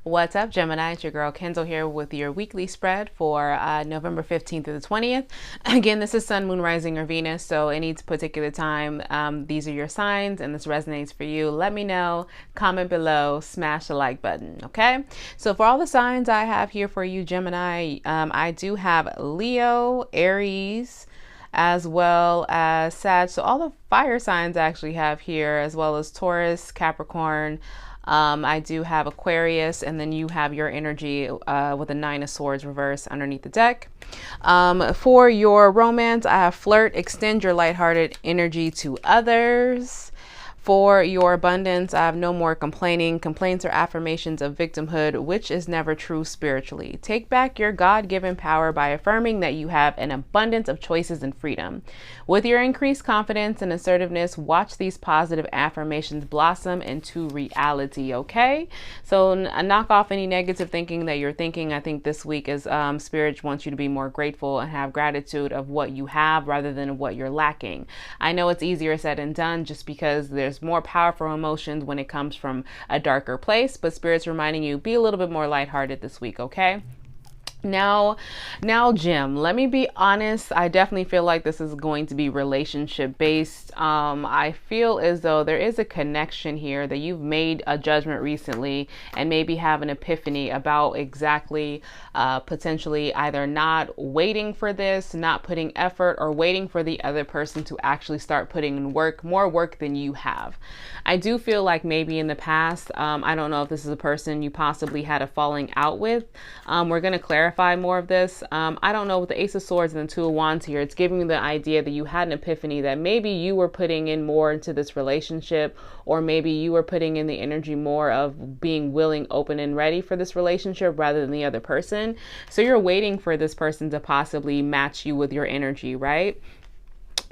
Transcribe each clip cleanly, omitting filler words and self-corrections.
What's up, Gemini? It's your girl Kenzo here with your weekly spread for November 15th through the 20th. Again, this is Sun, Moon, Rising, or Venus, so any particular time, these are your signs and this resonates for you. Let me know, comment below, smash the like button, okay? So for all the signs I have here for you, Gemini, I do have Leo, Aries, as well as Sag. So all the fire signs I actually have here, as well as Taurus, Capricorn. I do have Aquarius, and then you have your energy with a 9 of Swords reverse underneath the deck. For your romance, I have flirt, extend your lighthearted energy to others. For your abundance, I have no more complaining. Complaints are affirmations of victimhood, which is never true spiritually. Take back your God-given power by affirming that you have an abundance of choices and freedom. With your increased confidence and assertiveness, watch these positive affirmations blossom into reality, okay? So knock off any negative thinking that you're thinking. I think this week is Spirit wants you to be more grateful and have gratitude of what you have rather than what you're lacking. I know it's easier said than done just because there's more powerful emotions when it comes from a darker place, but Spirit's reminding you, be a little bit more lighthearted this week, okay? Now, Jim, let me be honest. I definitely feel like this is going to be relationship based. I feel as though there is a connection here that you've made a judgment recently and maybe have an epiphany about exactly potentially either not waiting for this, not putting effort, or waiting for the other person to actually start putting in more work than you have. I do feel like maybe in the past, I don't know if this is a person you possibly had a falling out with. We're going to clarify more of this. I don't know, with the Ace of Swords and the Two of Wands here, it's giving me the idea that you had an epiphany that maybe you were putting in more into this relationship, or maybe you were putting in the energy more of being willing, open, and ready for this relationship rather than the other person. So you're waiting for this person to possibly match you with your energy, right?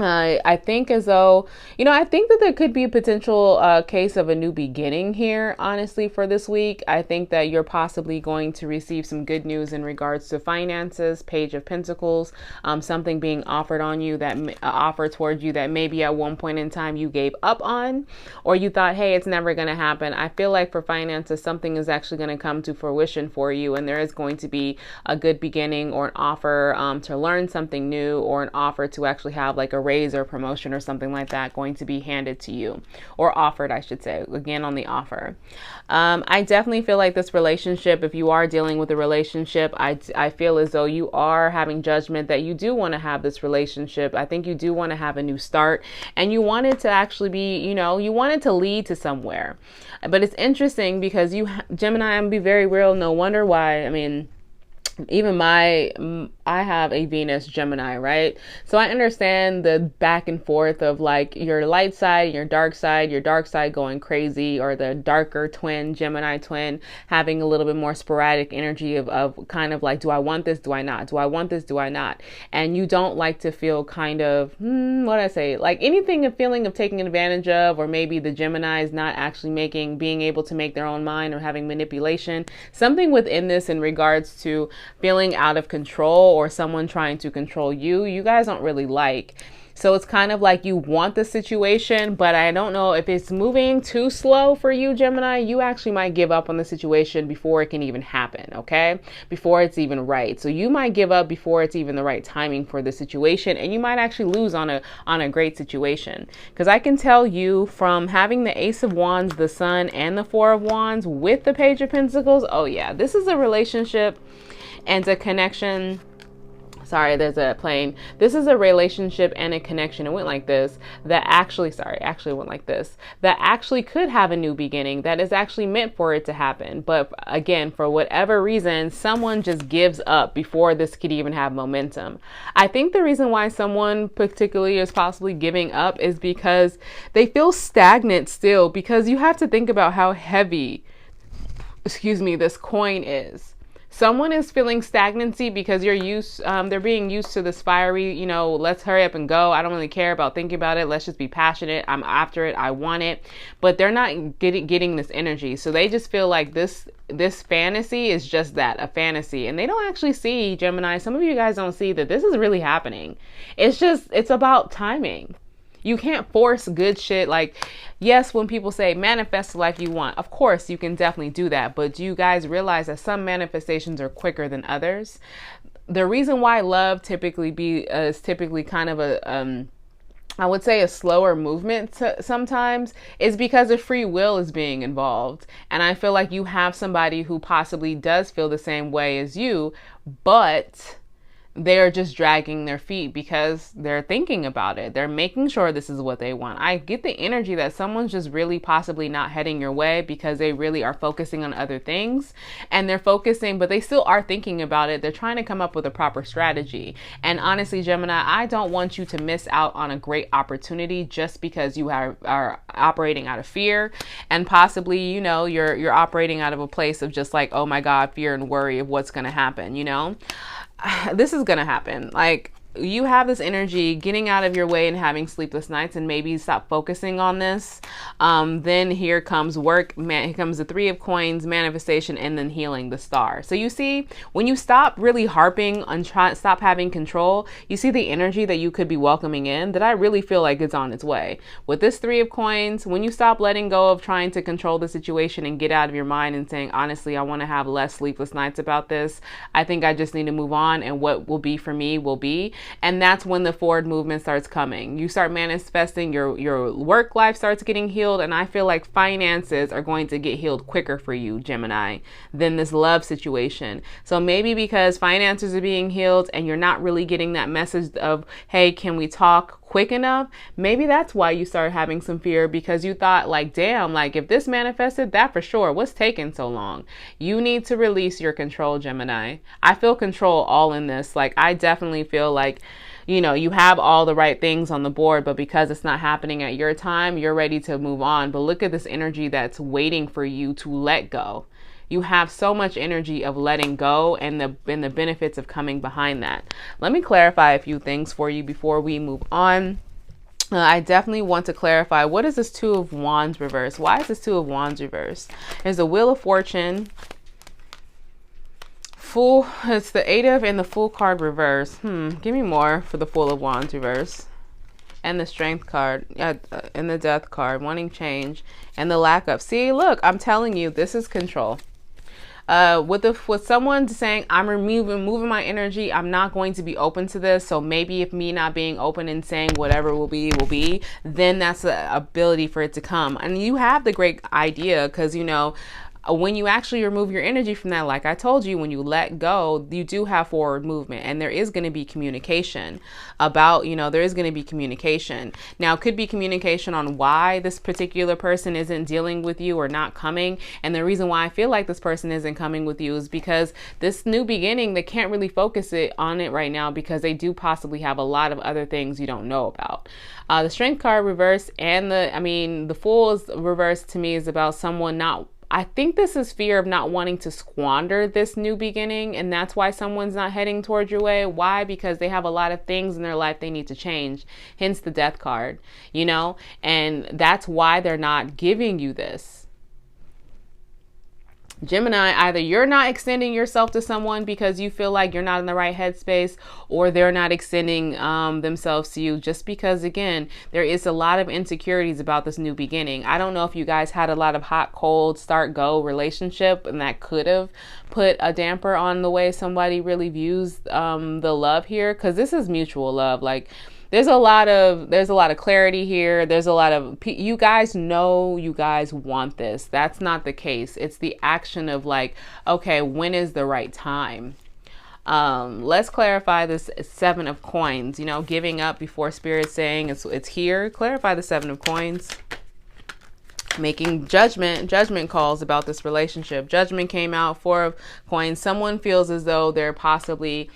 I think as though, I think that there could be a potential case of a new beginning here, honestly, for this week. I think that you're possibly going to receive some good news in regards to finances, Page of Pentacles, something being offered on you that offered towards you that maybe at one point in time you gave up on, or you thought, hey, it's never going to happen. I feel like for finances, something is actually going to come to fruition for you, and there is going to be a good beginning or an offer to learn something new, or an offer to actually have like a raise or promotion or something like that going to be handed to you, or offered, I should say, again on the offer. I definitely feel like this relationship, if you are dealing with a relationship, I feel as though you are having judgment that you do want to have this relationship. I think you do want to have a new start, and you want it to actually be, you want it to lead to somewhere. But it's interesting because Gemini, I'm gonna be very real, no wonder why. I mean, even I have a Venus Gemini, right? So I understand the back and forth of like your light side, your dark side going crazy, or the darker twin, Gemini twin, having a little bit more sporadic energy of kind of like, do I want this? Do I not? Do I want this? Do I not? And you don't like to feel kind of, like anything, a feeling of taking advantage of, or maybe the Gemini is not actually being able to make their own mind, or having manipulation, something within this in regards to feeling out of control, or someone trying to control you guys don't really like. So it's kind of like you want the situation, but I don't know if it's moving too slow for you, Gemini. You actually might give up on the situation before it can even happen, okay? Before it's even right. So you might give up before it's even the right timing for the situation, and you might actually lose on a great situation. Because I can tell you from having the Ace of Wands, the Sun, and the Four of Wands with the Page of Pentacles, oh yeah, this is a relationship and a connection. Sorry, there's a plane. This is a relationship and a connection. It went like this. That actually went like this. That actually could have a new beginning. That is actually meant for it to happen. But again, for whatever reason, someone just gives up before this could even have momentum. I think the reason why someone particularly is possibly giving up is because they feel stagnant still, because you have to think about how heavy, this coin is. Someone is feeling stagnancy because they're being used to this fiery, let's hurry up and go. I don't really care about thinking about it. Let's just be passionate. I'm after it. I want it. But they're not getting this energy. So they just feel like this fantasy is just that, a fantasy. And they don't actually see, Gemini, some of you guys don't see that this is really happening. It's about timing. You can't force good shit. Like, yes, when people say manifest the life you want, of course you can definitely do that. But do you guys realize that some manifestations are quicker than others? The reason why love is typically kind of a I would say a slower movement sometimes is because the free will is being involved. And I feel like you have somebody who possibly does feel the same way as you, but they're just dragging their feet because they're thinking about it. They're making sure this is what they want. I get the energy that someone's just really possibly not heading your way because they really are focusing on other things, and they're focusing, but they still are thinking about it. They're trying to come up with a proper strategy. And honestly, Gemini, I don't want you to miss out on a great opportunity just because you are operating out of fear, and possibly, you know, you're operating out of a place of just like, oh my God, fear and worry of what's going to happen, you know? This is gonna happen. Like, you have this energy getting out of your way and having sleepless nights, and maybe stop focusing on this. Then here comes work, here comes the 3 of coins, manifestation, and then healing, the star. So you see, when you stop really harping on stop having control, you see the energy that you could be welcoming in that I really feel like it's on its way. With this 3 of coins, when you stop letting go of trying to control the situation and get out of your mind and saying, honestly, I want to have less sleepless nights about this. I think I just need to move on, and what will be for me will be. And that's when the forward movement starts coming. You start manifesting, your work life starts getting healed. And I feel like finances are going to get healed quicker for you, Gemini, than this love situation. So maybe because finances are being healed and you're not really getting that message of, hey, can we talk quick enough? Maybe that's why you started having some fear, because you thought like, damn, like if this manifested, that for sure, what's taking so long? You need to release your control, Gemini. I feel control all in this. Like, I definitely feel like, you know, you have all the right things on the board, but because it's not happening at your time, you're ready to move on. But look at this energy that's waiting for you to let go. You have so much energy of letting go and the benefits of coming behind that. Let me clarify a few things for you before we move on. I definitely want to clarify, what is this 2 of Wands reverse? Why is this 2 of Wands reverse? There's the Wheel of Fortune. Fool, it's the 8 of and the Fool card reverse. Give me more for the Fool of Wands reverse. And the Strength card, and the Death card, wanting change, and the lack of. See, look, I'm telling you, this is control. With someone saying, I'm moving my energy, I'm not going to be open to this. So maybe if me not being open and saying whatever will be, then that's the ability for it to come. And you have the great idea, because, you know, when you actually remove your energy from that, like I told you, when you let go, you do have forward movement, and there is going to be communication about, you know, there is going to be communication. Now, it could be communication on why this particular person isn't dealing with you or not coming. And the reason why I feel like this person isn't coming with you is because this new beginning, they can't really focus on it right now, because they do possibly have a lot of other things you don't know about. The Strength card reverse and the Fool's reverse to me is about someone not, I think this is fear of not wanting to squander this new beginning, and that's why someone's not heading towards your way. Why? Because they have a lot of things in their life they need to change, hence the Death card, you know, and that's why they're not giving you this. Gemini, either you're not extending yourself to someone because you feel like you're not in the right headspace, or they're not extending themselves to you just because, again, there is a lot of insecurities about this new beginning. I don't know if you guys had a lot of hot, cold, start, go relationship, and that could have put a damper on the way somebody really views the love here, because this is mutual love. Like, there's a lot of clarity here. There's a lot of, you guys know you guys want this. That's not the case. It's the action of like, okay, when is the right time? Let's clarify this 7 of coins, you know, giving up before Spirit saying it's here. Clarify the 7 of coins. Making judgment calls about this relationship. Judgment came out. 4 of coins. Someone feels as though they're possibly,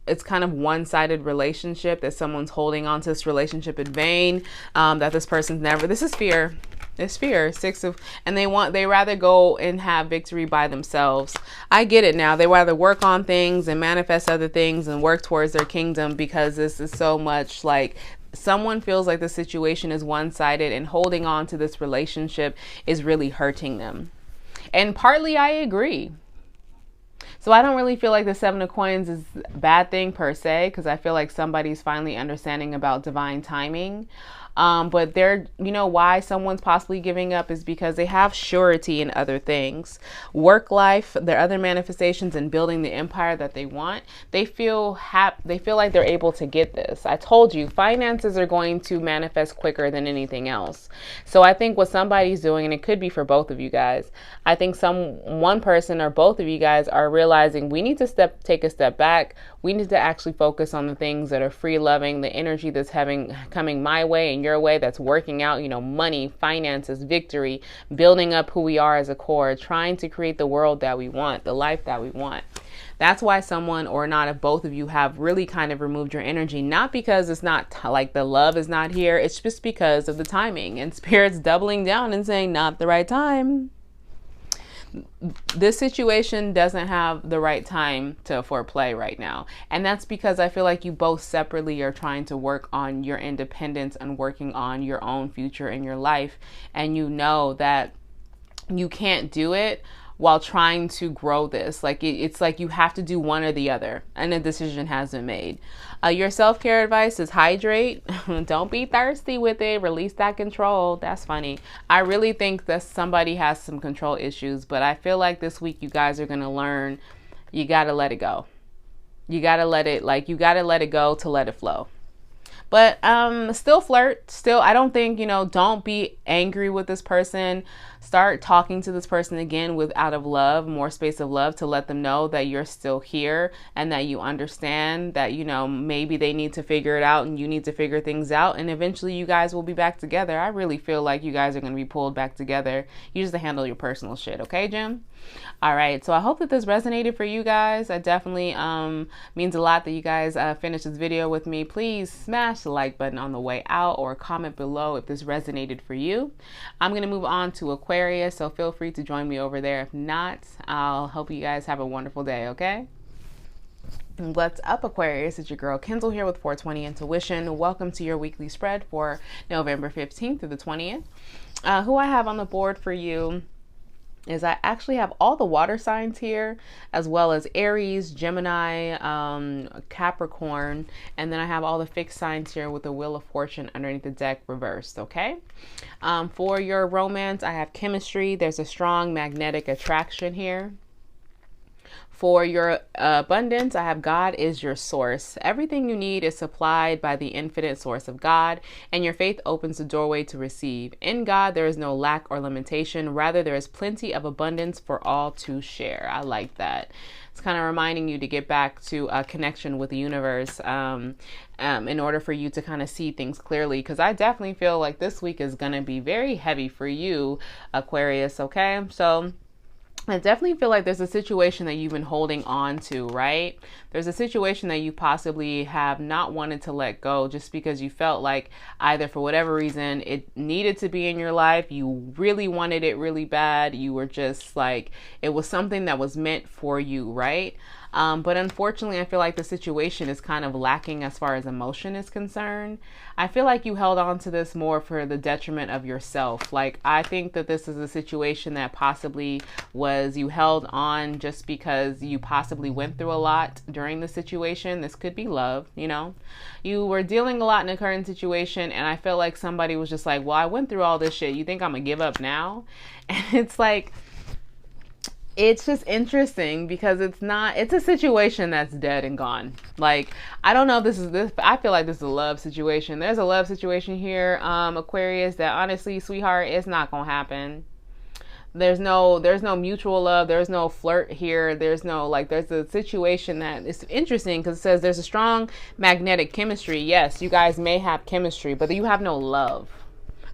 it's kind of one-sided relationship, that someone's holding on to this relationship in vain, that this person's never, this is fear. It's fear. 6 of, and they rather go and have victory by themselves. I get it now. They rather work on things and manifest other things and work towards their kingdom, because this is so much like, someone feels like the situation is one-sided, and holding on to this relationship is really hurting them. And partly I agree. So I don't really feel like the Seven of Coins is a bad thing per se, because I feel like somebody's finally understanding about divine timing. But they're, you know, why someone's possibly giving up is because they have surety in other things. Work life, their other manifestations, and building the empire that they want. They feel like they're able to get this. I told you, finances are going to manifest quicker than anything else. So I think what somebody's doing, and it could be for both of you guys, I think one person or both of you guys are realizing we need to take a step back. We need to actually focus on the things that are free loving, the energy that's coming my way and your way, that's working out, you know, money, finances, victory, building up who we are as a core, trying to create the world that we want, the life that we want. That's why someone, or not, if both of you have really kind of removed your energy, not because it's not like the love is not here, it's just because of the timing, and Spirit's doubling down and saying not the right time. This situation doesn't have the right time to foreplay right now. And that's because I feel like you both separately are trying to work on your independence and working on your own future in your life. And you know that you can't do it while trying to grow this. Like it's like you have to do one or the other, and a decision has been made. Your self-care advice is hydrate. Don't be thirsty with it. Release that control. That's funny. I really think that somebody has some control issues, but I feel like this week you guys are going to learn you got to let it go. You got to let it, like, you got to let it go to let it flow. But still flirt. Still, I don't think, you know, don't be angry with this person. Start talking to this person again out of love, more space of love, to let them know that you're still here and that you understand that, you know, maybe they need to figure it out and you need to figure things out. And eventually you guys will be back together. I really feel like you guys are going to be pulled back together. You just handle your personal shit. Okay, Jim? All right. So I hope that this resonated for you guys. It definitely means a lot that you guys finished this video with me. Please smash the like button on the way out, or comment below if this resonated for you. I'm going to move on to Aquarius, so feel free to join me over there. If not, I'll hope you guys have a wonderful day, okay? What's up, Aquarius? It's your girl Kendall here with 420 Intuition. Welcome to your weekly spread for November 15th through the 20th. Who I have on the board for you is I actually have all the water signs here, as well as Aries, Gemini, Capricorn, and then I have all the fixed signs here with the Wheel of Fortune underneath the deck reversed, okay? For your romance, I have chemistry. There's a strong magnetic attraction here. For your abundance, I have God is your source. Everything you need is supplied by the infinite source of God, and your faith opens the doorway to receive. In God, there is no lack or limitation. Rather, there is plenty of abundance for all to share. I like that. It's kind of reminding you to get back to a connection with the universe in order for you to kind of see things clearly, because I definitely feel like this week is going to be very heavy for you, Aquarius, okay? So I definitely feel like there's a situation that you've been holding on to, right? There's a situation that you possibly have not wanted to let go just because you felt like either for whatever reason it needed to be in your life, you really wanted it really bad, you were just like, it was something that was meant for you, right? But unfortunately, I feel like the situation is kind of lacking as far as emotion is concerned. I feel like you held on to this more for the detriment of yourself. Like, I think that this is a situation that possibly was you held on just because you possibly went through a lot during the situation. This could be love, you know. You were dealing a lot in the current situation, and I feel like somebody was just like, well, I went through all this shit. You think I'm gonna give up now? And it's like, it's just interesting because it's a situation that's dead and gone. Like, I don't know if this, I feel like this is a love situation. There's a love situation here, Aquarius, that honestly, sweetheart, it's not gonna happen. There's no mutual love. There's no flirt here. There's no, like, there's a situation that is interesting because it says there's a strong magnetic chemistry. Yes, you guys may have chemistry, but you have no love.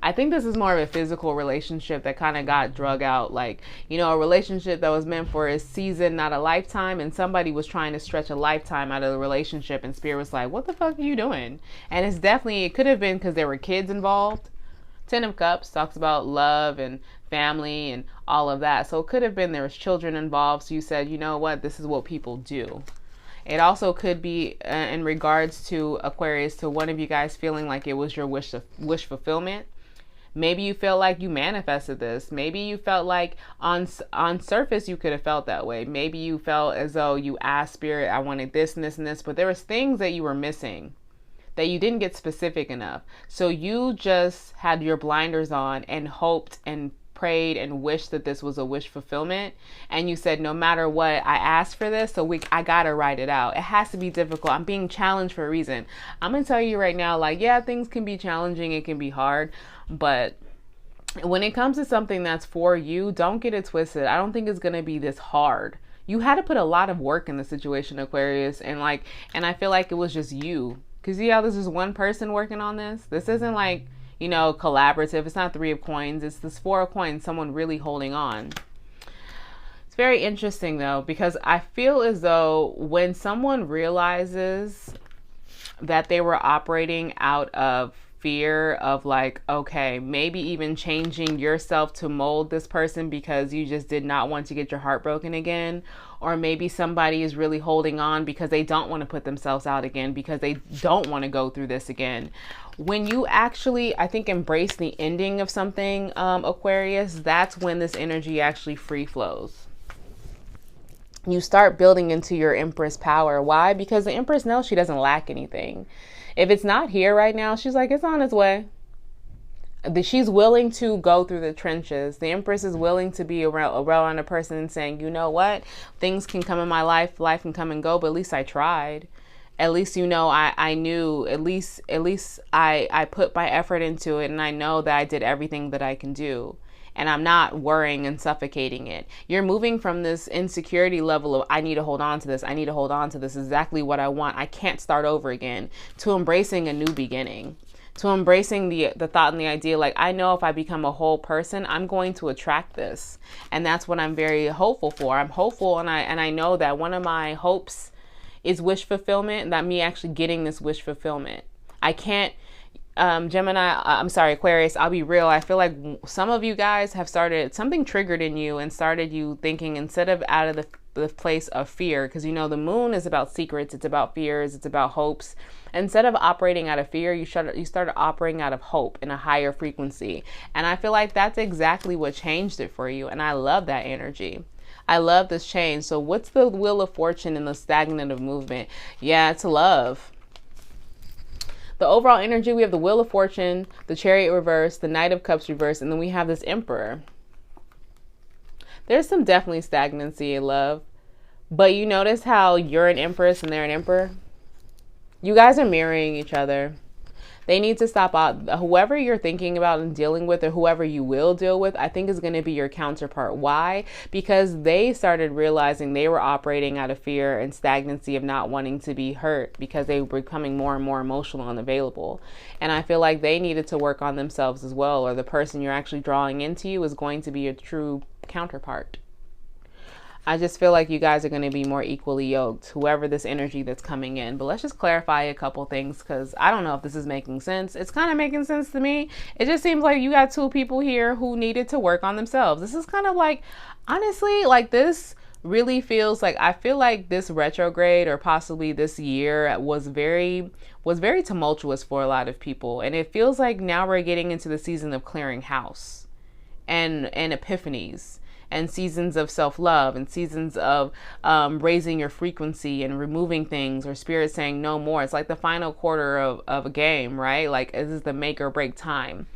I think this is more of a physical relationship that kind of got drug out. Like, you know, a relationship that was meant for a season, not a lifetime. And somebody was trying to stretch a lifetime out of the relationship. And Spirit was like, what the fuck are you doing? And it's definitely, it could have been because there were kids involved. Ten of Cups talks about love and family and all of that. So it could have been there was children involved. So you said, you know what, this is what people do. It also could be in regards to Aquarius, to one of you guys feeling like it was your wish fulfillment. Maybe you feel like you manifested this. Maybe you felt like on surface you could have felt that way. Maybe you felt as though you asked spirit, I wanted this and this and this, but there was things that you were missing, that you didn't get specific enough. So you just had your blinders on and hoped and prayed and wished that this was a wish fulfillment. And you said, no matter what, I asked for this, so I gotta write it out. It has to be difficult. I'm being challenged for a reason. I'm gonna tell you right now, like, yeah, things can be challenging. It can be hard. But when it comes to something that's for you, don't get it twisted. I don't think it's gonna be this hard. You had to put a lot of work in the situation, Aquarius. And I feel like it was just you. Because see how this is one person working on this? This isn't like, you know, collaborative. It's not 3 of coins. It's this 4 of coins, someone really holding on. It's very interesting though, because I feel as though when someone realizes that they were operating out of fear of like, okay, maybe even changing yourself to mold this person because you just did not want to get your heart broken again. Or maybe somebody is really holding on because they don't want to put themselves out again, because they don't want to go through this again. When you actually, I think, embrace the ending of something, Aquarius, that's when this energy actually free flows. You start building into your Empress power. Why? Because the Empress knows she doesn't lack anything. If it's not here right now, she's like, it's on its way. She's willing to go through the trenches. The Empress is willing to be around a person and saying, you know what? Things can come in my life. Life can come and go, but at least I tried. At least, you know, I knew, at least I put my effort into it, and I know that I did everything that I can do. And I'm not worrying and suffocating it. You're moving from this insecurity level of, I need to hold on to this. I need to hold on to this. Exactly what I want. I can't start over again, to embracing a new beginning, to embracing the thought and the idea, like, I know if I become a whole person, I'm going to attract this. And that's what I'm very hopeful for. I'm hopeful. And I know that one of my hopes is wish fulfillment, that me actually getting this wish fulfillment. I can't, Gemini, I'm sorry, Aquarius, I'll be real. I feel like some of you guys have started, something triggered in you and started you thinking, instead of out of the place of fear, because you know the moon is about secrets, it's about fears, it's about hopes. Instead of operating out of fear, you started operating out of hope in a higher frequency. And I feel like that's exactly what changed it for you. And I love that energy. I love this change. So what's the wheel of fortune in the stagnant of movement? Yeah, it's love. The overall energy, we have the Wheel of Fortune, the Chariot reverse, the Knight of Cups reverse, and then we have this Emperor. There's some definitely stagnancy in love. But you notice how you're an Empress and they're an Emperor? You guys are mirroring each other. They need to stop out. Whoever you're thinking about and dealing with, or whoever you will deal with, I think is going to be your counterpart. Why? Because they started realizing they were operating out of fear and stagnancy of not wanting to be hurt, because they were becoming more and more emotional and available. And I feel like they needed to work on themselves as well, or the person you're actually drawing into you is going to be your true counterpart. I just feel like you guys are going to be more equally yoked, whoever this energy that's coming in. But let's just clarify a couple things, because I don't know if this is making sense. It's kind of making sense to me. It just seems like you got 2 people here who needed to work on themselves. This is kind of like, honestly, like this really feels like, I feel like this retrograde, or possibly this year, was very tumultuous for a lot of people. And it feels like now we're getting into the season of clearing house and epiphanies, and seasons of self-love, and seasons of raising your frequency and removing things, or spirit saying no more. It's like the final quarter of a game, right? Like, this is the make or break time.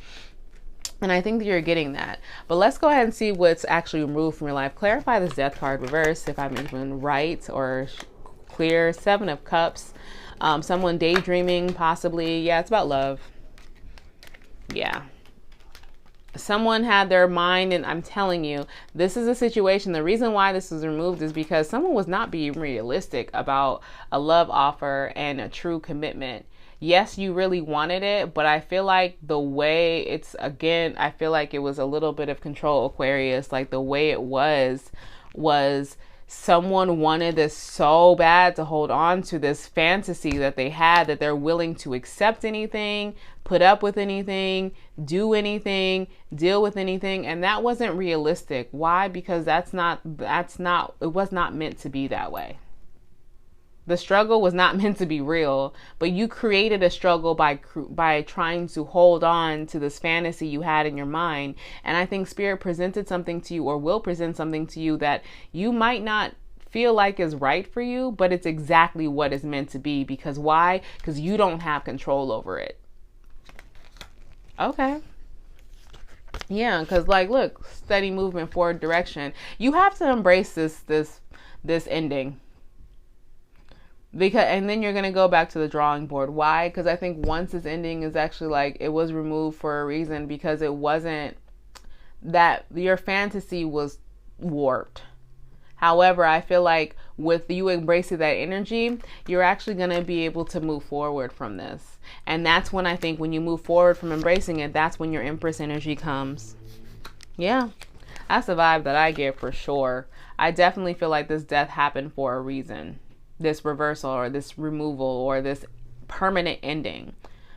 And I think that you're getting that. But let's go ahead and see what's actually removed from your life. Clarify this Death card reverse, if I'm even right or clear. 7 of Cups. Someone daydreaming, possibly. Yeah, it's about love. Yeah. Someone had their mind, and I'm telling you, this is a situation. The reason why this was removed is because someone was not being realistic about a love offer and a true commitment. Yes, you really wanted it, but I feel like the way it's, again, I feel like it was a little bit of control, Aquarius. Like the way it was someone wanted this so bad to hold on to this fantasy that they had, that they're willing to accept anything, put up with anything, do anything, deal with anything. And that wasn't realistic. Why? Because it was not meant to be that way. The struggle was not meant to be real, but you created a struggle by trying to hold on to this fantasy you had in your mind. And I think Spirit presented something to you, or will present something to you, that you might not feel like is right for you, but it's exactly what is meant to be. Because why? Because you don't have control over it. Okay. Yeah, because like, look, steady movement, forward direction. You have to embrace this ending. Because, and then you're going to go back to the drawing board. Why? Because I think once this ending is actually like, it was removed for a reason, because it wasn't that your fantasy was warped. However, I feel like with you embracing that energy, you're actually going to be able to move forward from this. And that's when I think when you move forward from embracing it, that's when your Empress energy comes. Yeah, that's the vibe that I get for sure. I definitely feel like this death happened for a reason. This reversal, or this removal, or this permanent ending,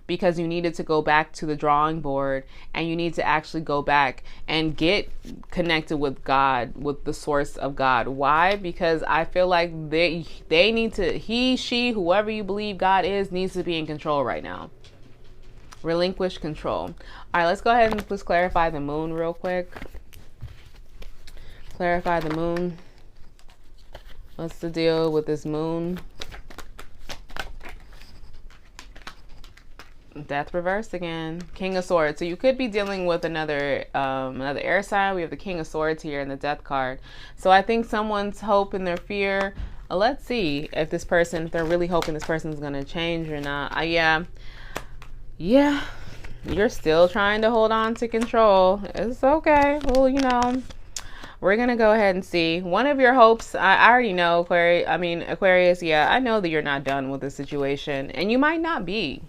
because you needed to go back to the drawing board, and you need to actually go back and get connected with God, with the source of God. Why? Because I feel like they need to, he, she, whoever you believe God is, needs to be in control right now. Relinquish control. All right, let's go ahead and let's clarify the moon real quick. Clarify the moon. What's the deal with this moon? Death reversed again. King of Swords. So you could be dealing with another air sign. We have the King of Swords here in the Death card. So I think someone's hope and their fear. Let's see if this person, if they're really hoping this person's going to change or not. Yeah. You're still trying to hold on to control. It's okay. Well, you know, we're going to go ahead and see. One of your hopes, I already know, Aquarius, yeah, I know that you're not done with the situation, and you might not be.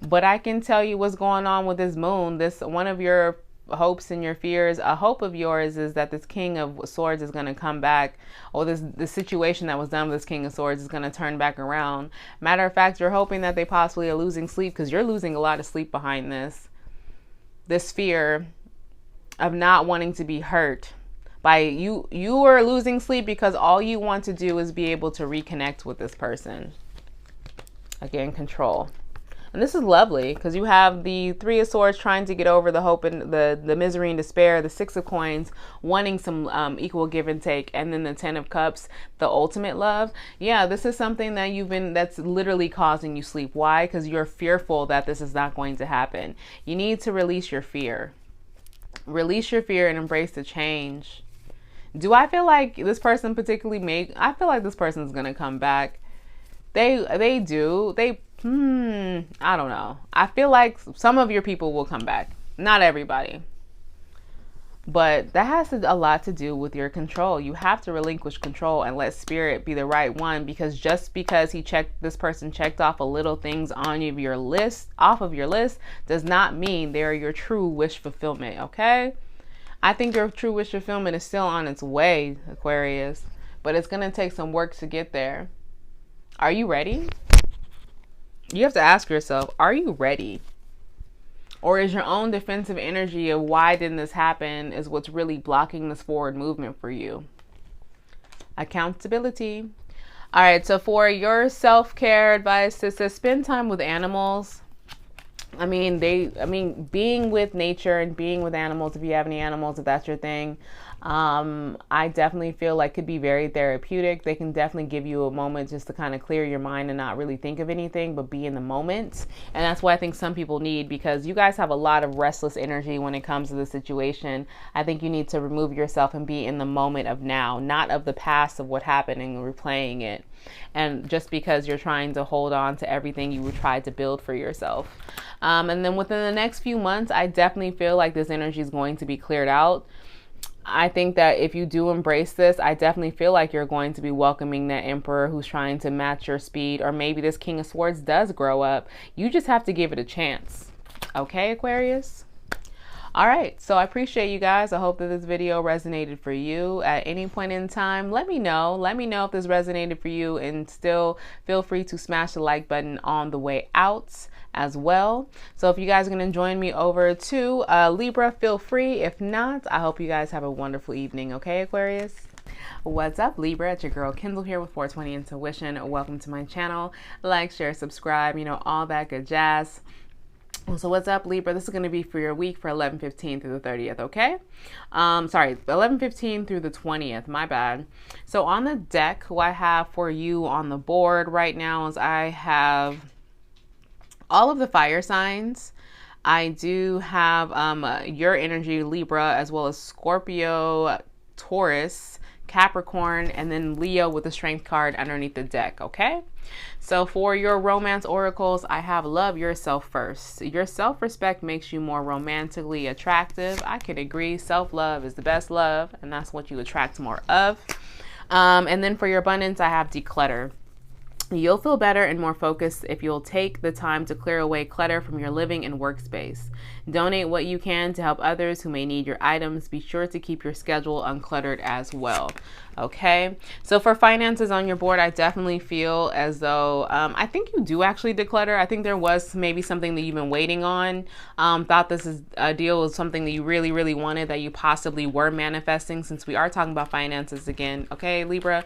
But I can tell you what's going on with this moon. This, one of your hopes and your fears, a hope of yours is that this King of Swords is going to come back, or the situation that was done with this King of Swords is going to turn back around. Matter of fact, you're hoping that they possibly are losing sleep, because you're losing a lot of sleep behind this. This fear of not wanting to be hurt. By you are losing sleep because all you want to do is be able to reconnect with this person. Again, control. And this is lovely, because you have the Three of Swords trying to get over the hope and the misery and despair, the Six of Coins wanting some equal give and take, and then the Ten of Cups, the ultimate love. Yeah, this is something that that's literally causing you sleep. Why? Because you're fearful that this is not going to happen. You need to release your fear. Release your fear and embrace the change. Do I feel like this person particularly I feel like this person's going to come back. They do. I don't know. I feel like some of your people will come back. Not everybody. But that has a lot to do with your control. You have to relinquish control and let Spirit be the right one, because just because this person checked off a little things on your list, does not mean they're your true wish fulfillment, okay? I think your true wish fulfillment is still on its way, Aquarius, but it's going to take some work to get there. Are you ready? You have to ask yourself, are you ready? Or is your own defensive energy of why didn't this happen is what's really blocking this forward movement for you? Accountability. All right, so for your self-care advice, it says spend time with animals. Being with nature and being with animals, if you have any animals, if that's your thing, I definitely feel like could be very therapeutic. They can definitely give you a moment just to kind of clear your mind and not really think of anything, but be in the moment. And that's what I think some people need, because you guys have a lot of restless energy when it comes to the situation. I think you need to remove yourself and be in the moment of now, not of the past of what happened and replaying it. And just because you're trying to hold on to everything you tried to build for yourself. And then within the next few months, I definitely feel like this energy is going to be cleared out. I think that if you do embrace this, I definitely feel like you're going to be welcoming that Emperor who's trying to match your speed, or maybe this King of Swords does grow up. You just have to give it a chance. Okay, Aquarius? All right, so I appreciate you guys. I hope that this video resonated for you at any point in time. Let me know. Let me know if this resonated for you, and still feel free to smash the like button on the way out as well. So if you guys are going to join me over to Libra, feel free. If not, I hope you guys have a wonderful evening. Okay, Aquarius? What's up, Libra? It's your girl Kendall here with 420 Intuition. Welcome to my channel. Like, share, subscribe, you know, all that good jazz. So what's up, Libra? This is going to be for your week for 11/15 through the 30th, okay? Sorry, 11/15 through the 20th, my bad. So on the deck, who I have for you on the board right now is I have all of the fire signs. I do have your energy, Libra, as well as Scorpio, Taurus, Capricorn, and then Leo with the strength card underneath the deck, okay? So for your romance oracles, I have love yourself first. Your self-respect makes you more romantically attractive. I can agree. Self-love is the best love, and that's what you attract more of. And then for your abundance, I have declutter. You'll feel better and more focused if you'll take the time to clear away clutter from your living and workspace. Donate what you can to help others who may need your items. Be sure to keep your schedule uncluttered as well. Okay, so for finances on your board, I definitely feel as though I think you do actually declutter. I think there was maybe something that you've been waiting on. Thought this is a deal was something that you really, really wanted, that you possibly were manifesting, since we are talking about finances again. Okay, Libra,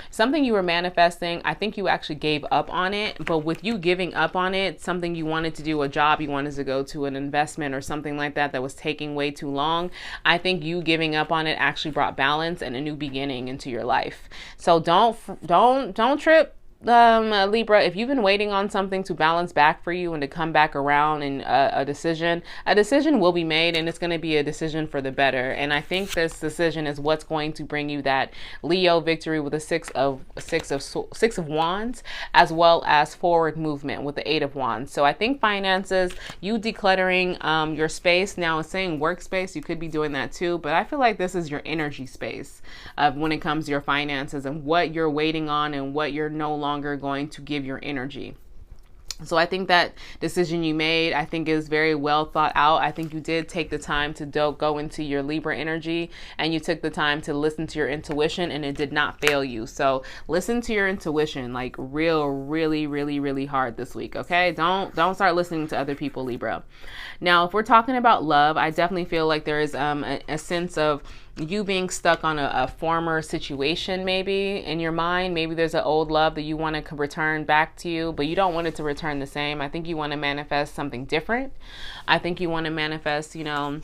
something you were manifesting. I think you actually gave up on it, but with you giving up on it, something you wanted to do, a job you wanted to go to, an investment or something like that was taking way too long. I think you giving up on it actually brought balance and a new beginning into your life. So don't trip, Libra. If you've been waiting on something to balance back for you and to come back around, and a decision will be made, and it's going to be a decision for the better. And I think this decision is what's going to bring you that Leo victory with the six of wands, as well as forward movement with the 8 of wands. So I think finances, you decluttering your space. Now it's saying workspace, you could be doing that too, but I feel like this is your energy space when it comes to your finances and what you're waiting on and what you're no longer going to give your energy. So I think that decision you made, I think, is very well thought out. I think you did take the time to go into your Libra energy, and you took the time to listen to your intuition, and it did not fail you. So listen to your intuition, like really hard this week, okay? Don't start listening to other people, Libra. Now, if we're talking about love, I definitely feel like there is a sense of you being stuck on a former situation, maybe in your mind. Maybe there's an old love that you want to return back to you, but you don't want it to return the same. I think you want to manifest something different. I think you want to manifest, you know,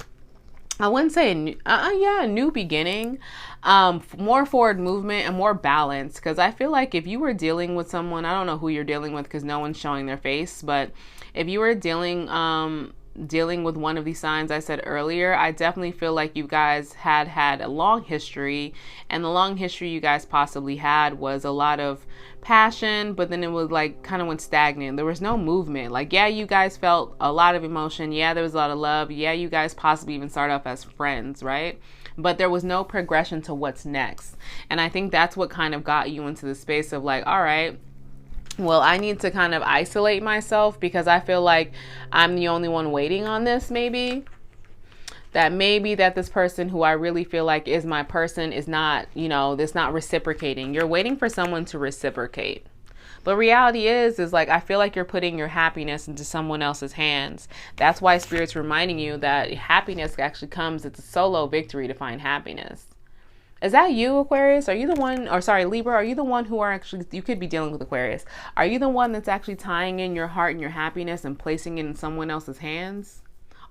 I wouldn't say a new beginning, more forward movement and more balance. Because I feel like if you were dealing with someone, I don't know who you're dealing with because no one's showing their face, but if you were dealing with one of these signs I said earlier, I definitely feel like you guys had a long history, and the long history you guys possibly had was a lot of passion, but then it was like kind of went stagnant. There was no movement. Like, yeah, you guys felt a lot of emotion. Yeah, there was a lot of love. Yeah, you guys possibly even started off as friends, right? But there was no progression to what's next. And I think that's what kind of got you into the space of like, all right, well, I need to kind of isolate myself because I feel like I'm the only one waiting on this. Maybe that this person who I really feel like is my person is not, you know, this not reciprocating. You're waiting for someone to reciprocate. But reality is like, I feel like you're putting your happiness into someone else's hands. That's why Spirit's reminding you that happiness actually comes, it's a solo victory to find happiness. Is that you, Aquarius? Are you the one, or sorry, Libra, are you the one who are actually, you could be dealing with Aquarius. Are you the one that's actually tying in your heart and your happiness and placing it in someone else's hands?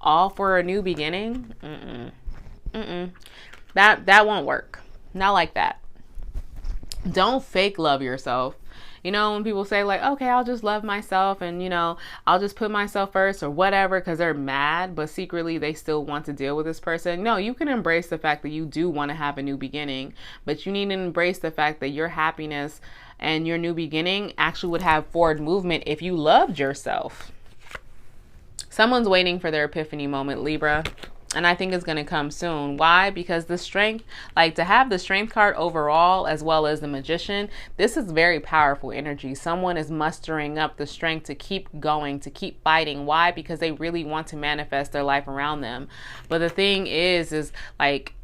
All for a new beginning? That won't work. Not like that. Don't fake love yourself. You know, when people say like, okay, I'll just love myself and, you know, I'll just put myself first or whatever because they're mad, but secretly they still want to deal with this person. No, you can embrace the fact that you do want to have a new beginning, but you need to embrace the fact that your happiness and your new beginning actually would have forward movement if you loved yourself. Someone's waiting for their epiphany moment, Libra. And I think it's going to come soon. Why? Because the strength, like to have the strength card overall, as well as the magician, this is very powerful energy. Someone is mustering up the strength to keep going, to keep fighting. Why? Because they really want to manifest their life around them. But the thing is like,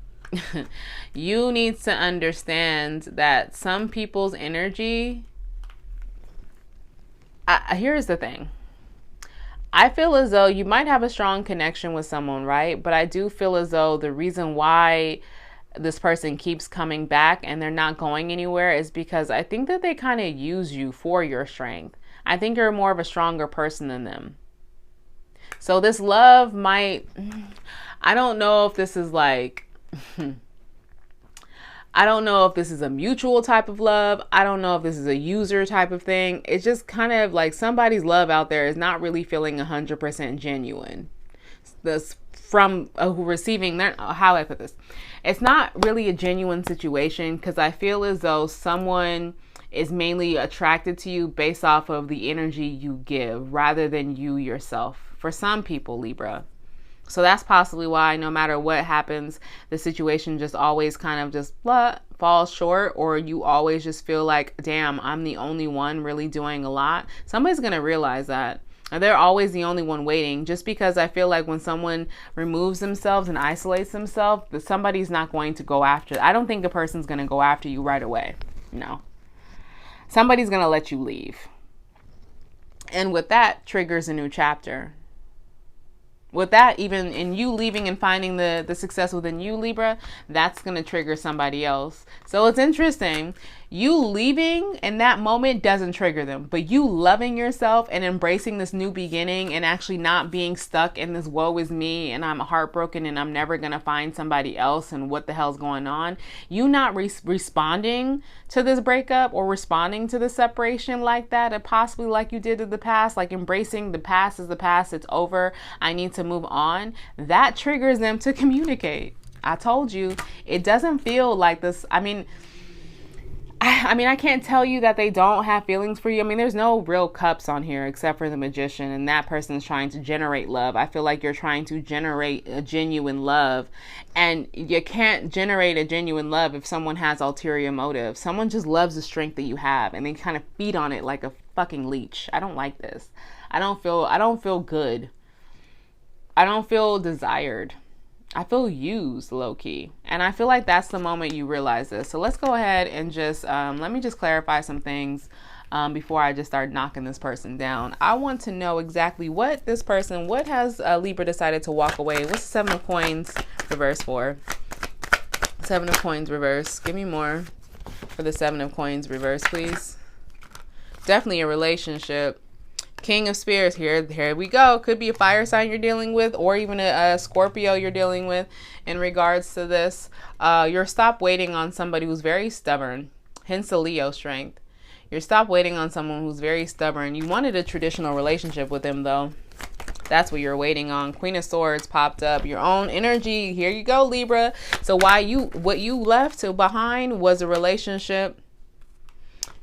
you need to understand that some people's energy, here's the thing. I feel as though you might have a strong connection with someone, right? But I do feel as though the reason why this person keeps coming back and they're not going anywhere is because I think that they kind of use you for your strength. I think you're more of a stronger person than them. So this love might, I don't know if this is like, I don't know if this is a mutual type of love. I don't know if this is a user type of thing. It's just kind of like somebody's love out there is not really feeling 100% genuine. This from receiving their, how I put this, it's not really a genuine situation because I feel as though someone is mainly attracted to you based off of the energy you give rather than you yourself. For some people, Libra. So that's possibly why no matter what happens, the situation just always kind of just falls short, or you always just feel like, damn, I'm the only one really doing a lot. Somebody's going to realize that. And they're always the only one waiting, just because I feel like when someone removes themselves and isolates themselves, that somebody's not going to go after. I don't think a person's going to go after you right away. No. Somebody's going to let you leave. And with that triggers a new chapter. With that, even in you leaving and finding the success within you, Libra, that's going to trigger somebody else. So it's interesting. You leaving in that moment doesn't trigger them, but you loving yourself and embracing this new beginning and actually not being stuck in this woe is me and I'm heartbroken and I'm never going to find somebody else and what the hell's going on. You not responding to this breakup or responding to the separation like that, and possibly like you did in the past, like embracing the past is the past, it's over, I need to move on. That triggers them to communicate. I told you, it doesn't feel like this. I mean, I can't tell you that they don't have feelings for you. I mean, there's no real cups on here except for the Magician, and that person's trying to generate love. I feel like you're trying to generate a genuine love, and you can't generate a genuine love if someone has ulterior motive. Someone just loves the strength that you have, and they kind of feed on it like a fucking leech. I don't like this. I don't feel good. I don't feel desired. I feel used, low-key. And I feel like that's the moment you realize this. So let's go ahead and just, let me just clarify some things before I just start knocking this person down. I want to know exactly what this person, what has Libra decided to walk away? What's the 7 of Coins reverse for? 7 of Coins reverse. Give me more for the 7 of Coins reverse, please. Definitely a relationship. King of Spears, here we go. Could be a fire sign you're dealing with, or even a Scorpio you're dealing with in regards to this. You're stop waiting on somebody who's very stubborn, hence the Leo strength. You're stop waiting on someone who's very stubborn. You wanted a traditional relationship with them, though. That's what you're waiting on. Queen of Swords popped up. Your own energy. Here you go, Libra. So what you left behind was a relationship.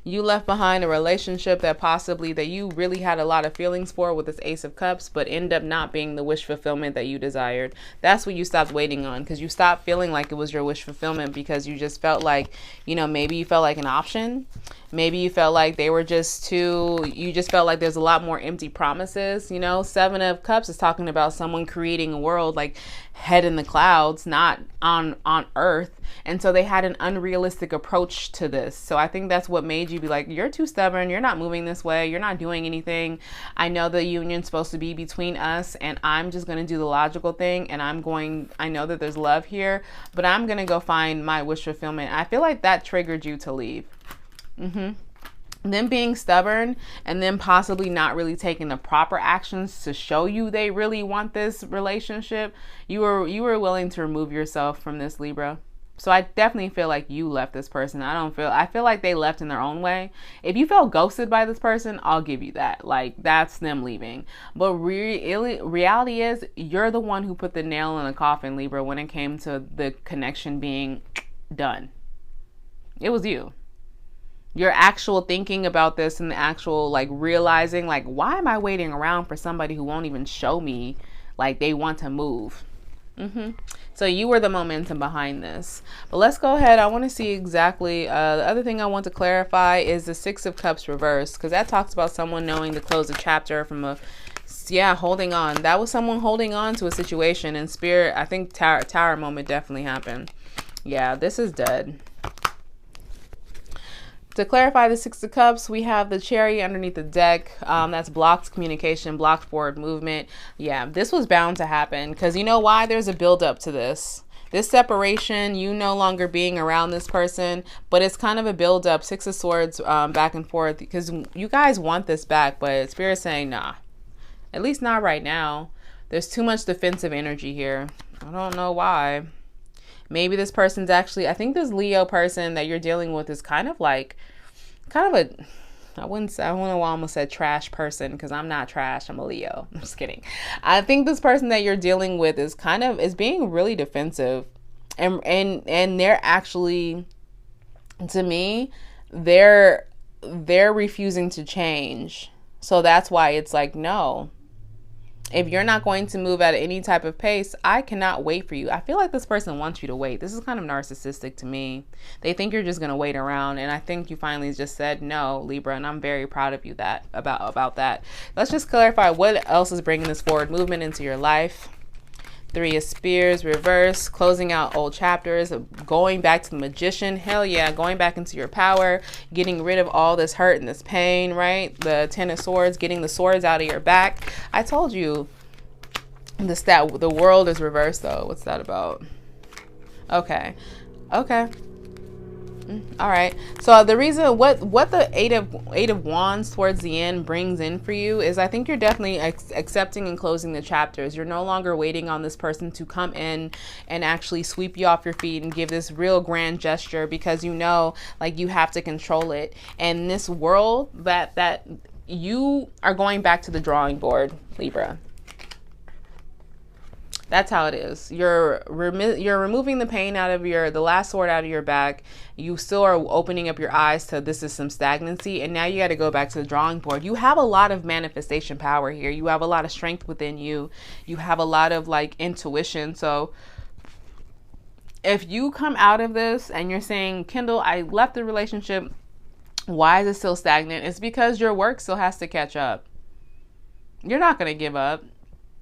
You left behind a relationship that you really had a lot of feelings for with this Ace of Cups, but end up not being the wish fulfillment that you desired. That's what you stopped waiting on, because you stopped feeling like it was your wish fulfillment because you just felt like, you know, maybe you felt like an option. Maybe you felt like they were just you just felt like there's a lot more empty promises. You know, 7 of Cups is talking about someone creating a world like head in the clouds, not on earth. And so they had an unrealistic approach to this. So I think that's what made you be like, you're too stubborn. You're not moving this way. You're not doing anything. I know the union's supposed to be between us, and I'm just going to do the logical thing. And I know that there's love here, but I'm going to go find my wish fulfillment. I feel like that triggered you to leave. Them being stubborn and then possibly not really taking the proper actions to show you they really want this relationship. You were willing to remove yourself from this, Libra. So I definitely feel like you left this person. I feel like they left in their own way. If you felt ghosted by this person, I'll give you that. Like, that's them leaving. But reality is, you're the one who put the nail in the coffin, Libra, when it came to the connection being done. It was you. Your actual thinking about this and the actual like realizing like, why am I waiting around for somebody who won't even show me like they want to move? So you were the momentum behind this. But let's go ahead. I want to see exactly the other thing I want to clarify is the 6 of Cups reverse, because that talks about someone knowing to close a chapter from holding on. That was someone holding on to a situation. In spirit, I think tower moment definitely happened. Yeah, this is dead. To clarify the 6 of Cups, we have the Chariot underneath the deck. That's blocked communication, blocked forward movement. Yeah, this was bound to happen because you know why? There's a build up to this. This separation, you no longer being around this person, but it's kind of a build up, Six of Swords, back and forth, because you guys want this back, but Spirit's saying, nah, at least not right now. There's too much defensive energy here. I don't know why. Maybe this person's actually, I think this Leo person that you're dealing with is kind of a, I don't know why I almost said trash person, because I'm not trash, I'm a Leo. I'm just kidding. I think this person that you're dealing with is being really defensive, and they're actually, to me, they're refusing to change. So that's why it's like, no, if you're not going to move at any type of pace, I cannot wait for you. I feel like this person wants you to wait. This is kind of narcissistic to me. They think you're just going to wait around. And I think you finally just said no, Libra. And I'm very proud of you about that. Let's just clarify what else is bringing this forward movement into your life. Three of Spears, reverse, closing out old chapters, going back to the Magician. Hell yeah, going back into your power, getting rid of all this hurt and this pain, right? The Ten of Swords, getting the swords out of your back. I told you the world is reversed though. What's that about? Okay. All right, so the reason what the eight of wands towards the end brings in for you is, I think you're definitely accepting and closing the chapters. You're no longer waiting on this person to come in and actually sweep you off your feet and give this real grand gesture, because you know, like, you have to control it. And this world that you are going back to the drawing board, Libra. That's how it is. You're removing the pain out of the last sword out of your back. You still are opening up your eyes to this is some stagnancy. And now you got to go back to the drawing board. You have a lot of manifestation power here. You have a lot of strength within you. You have a lot of like intuition. So if you come out of this and you're saying, Kendall, I left the relationship, why is it still stagnant? It's because your work still has to catch up. You're not going to give up.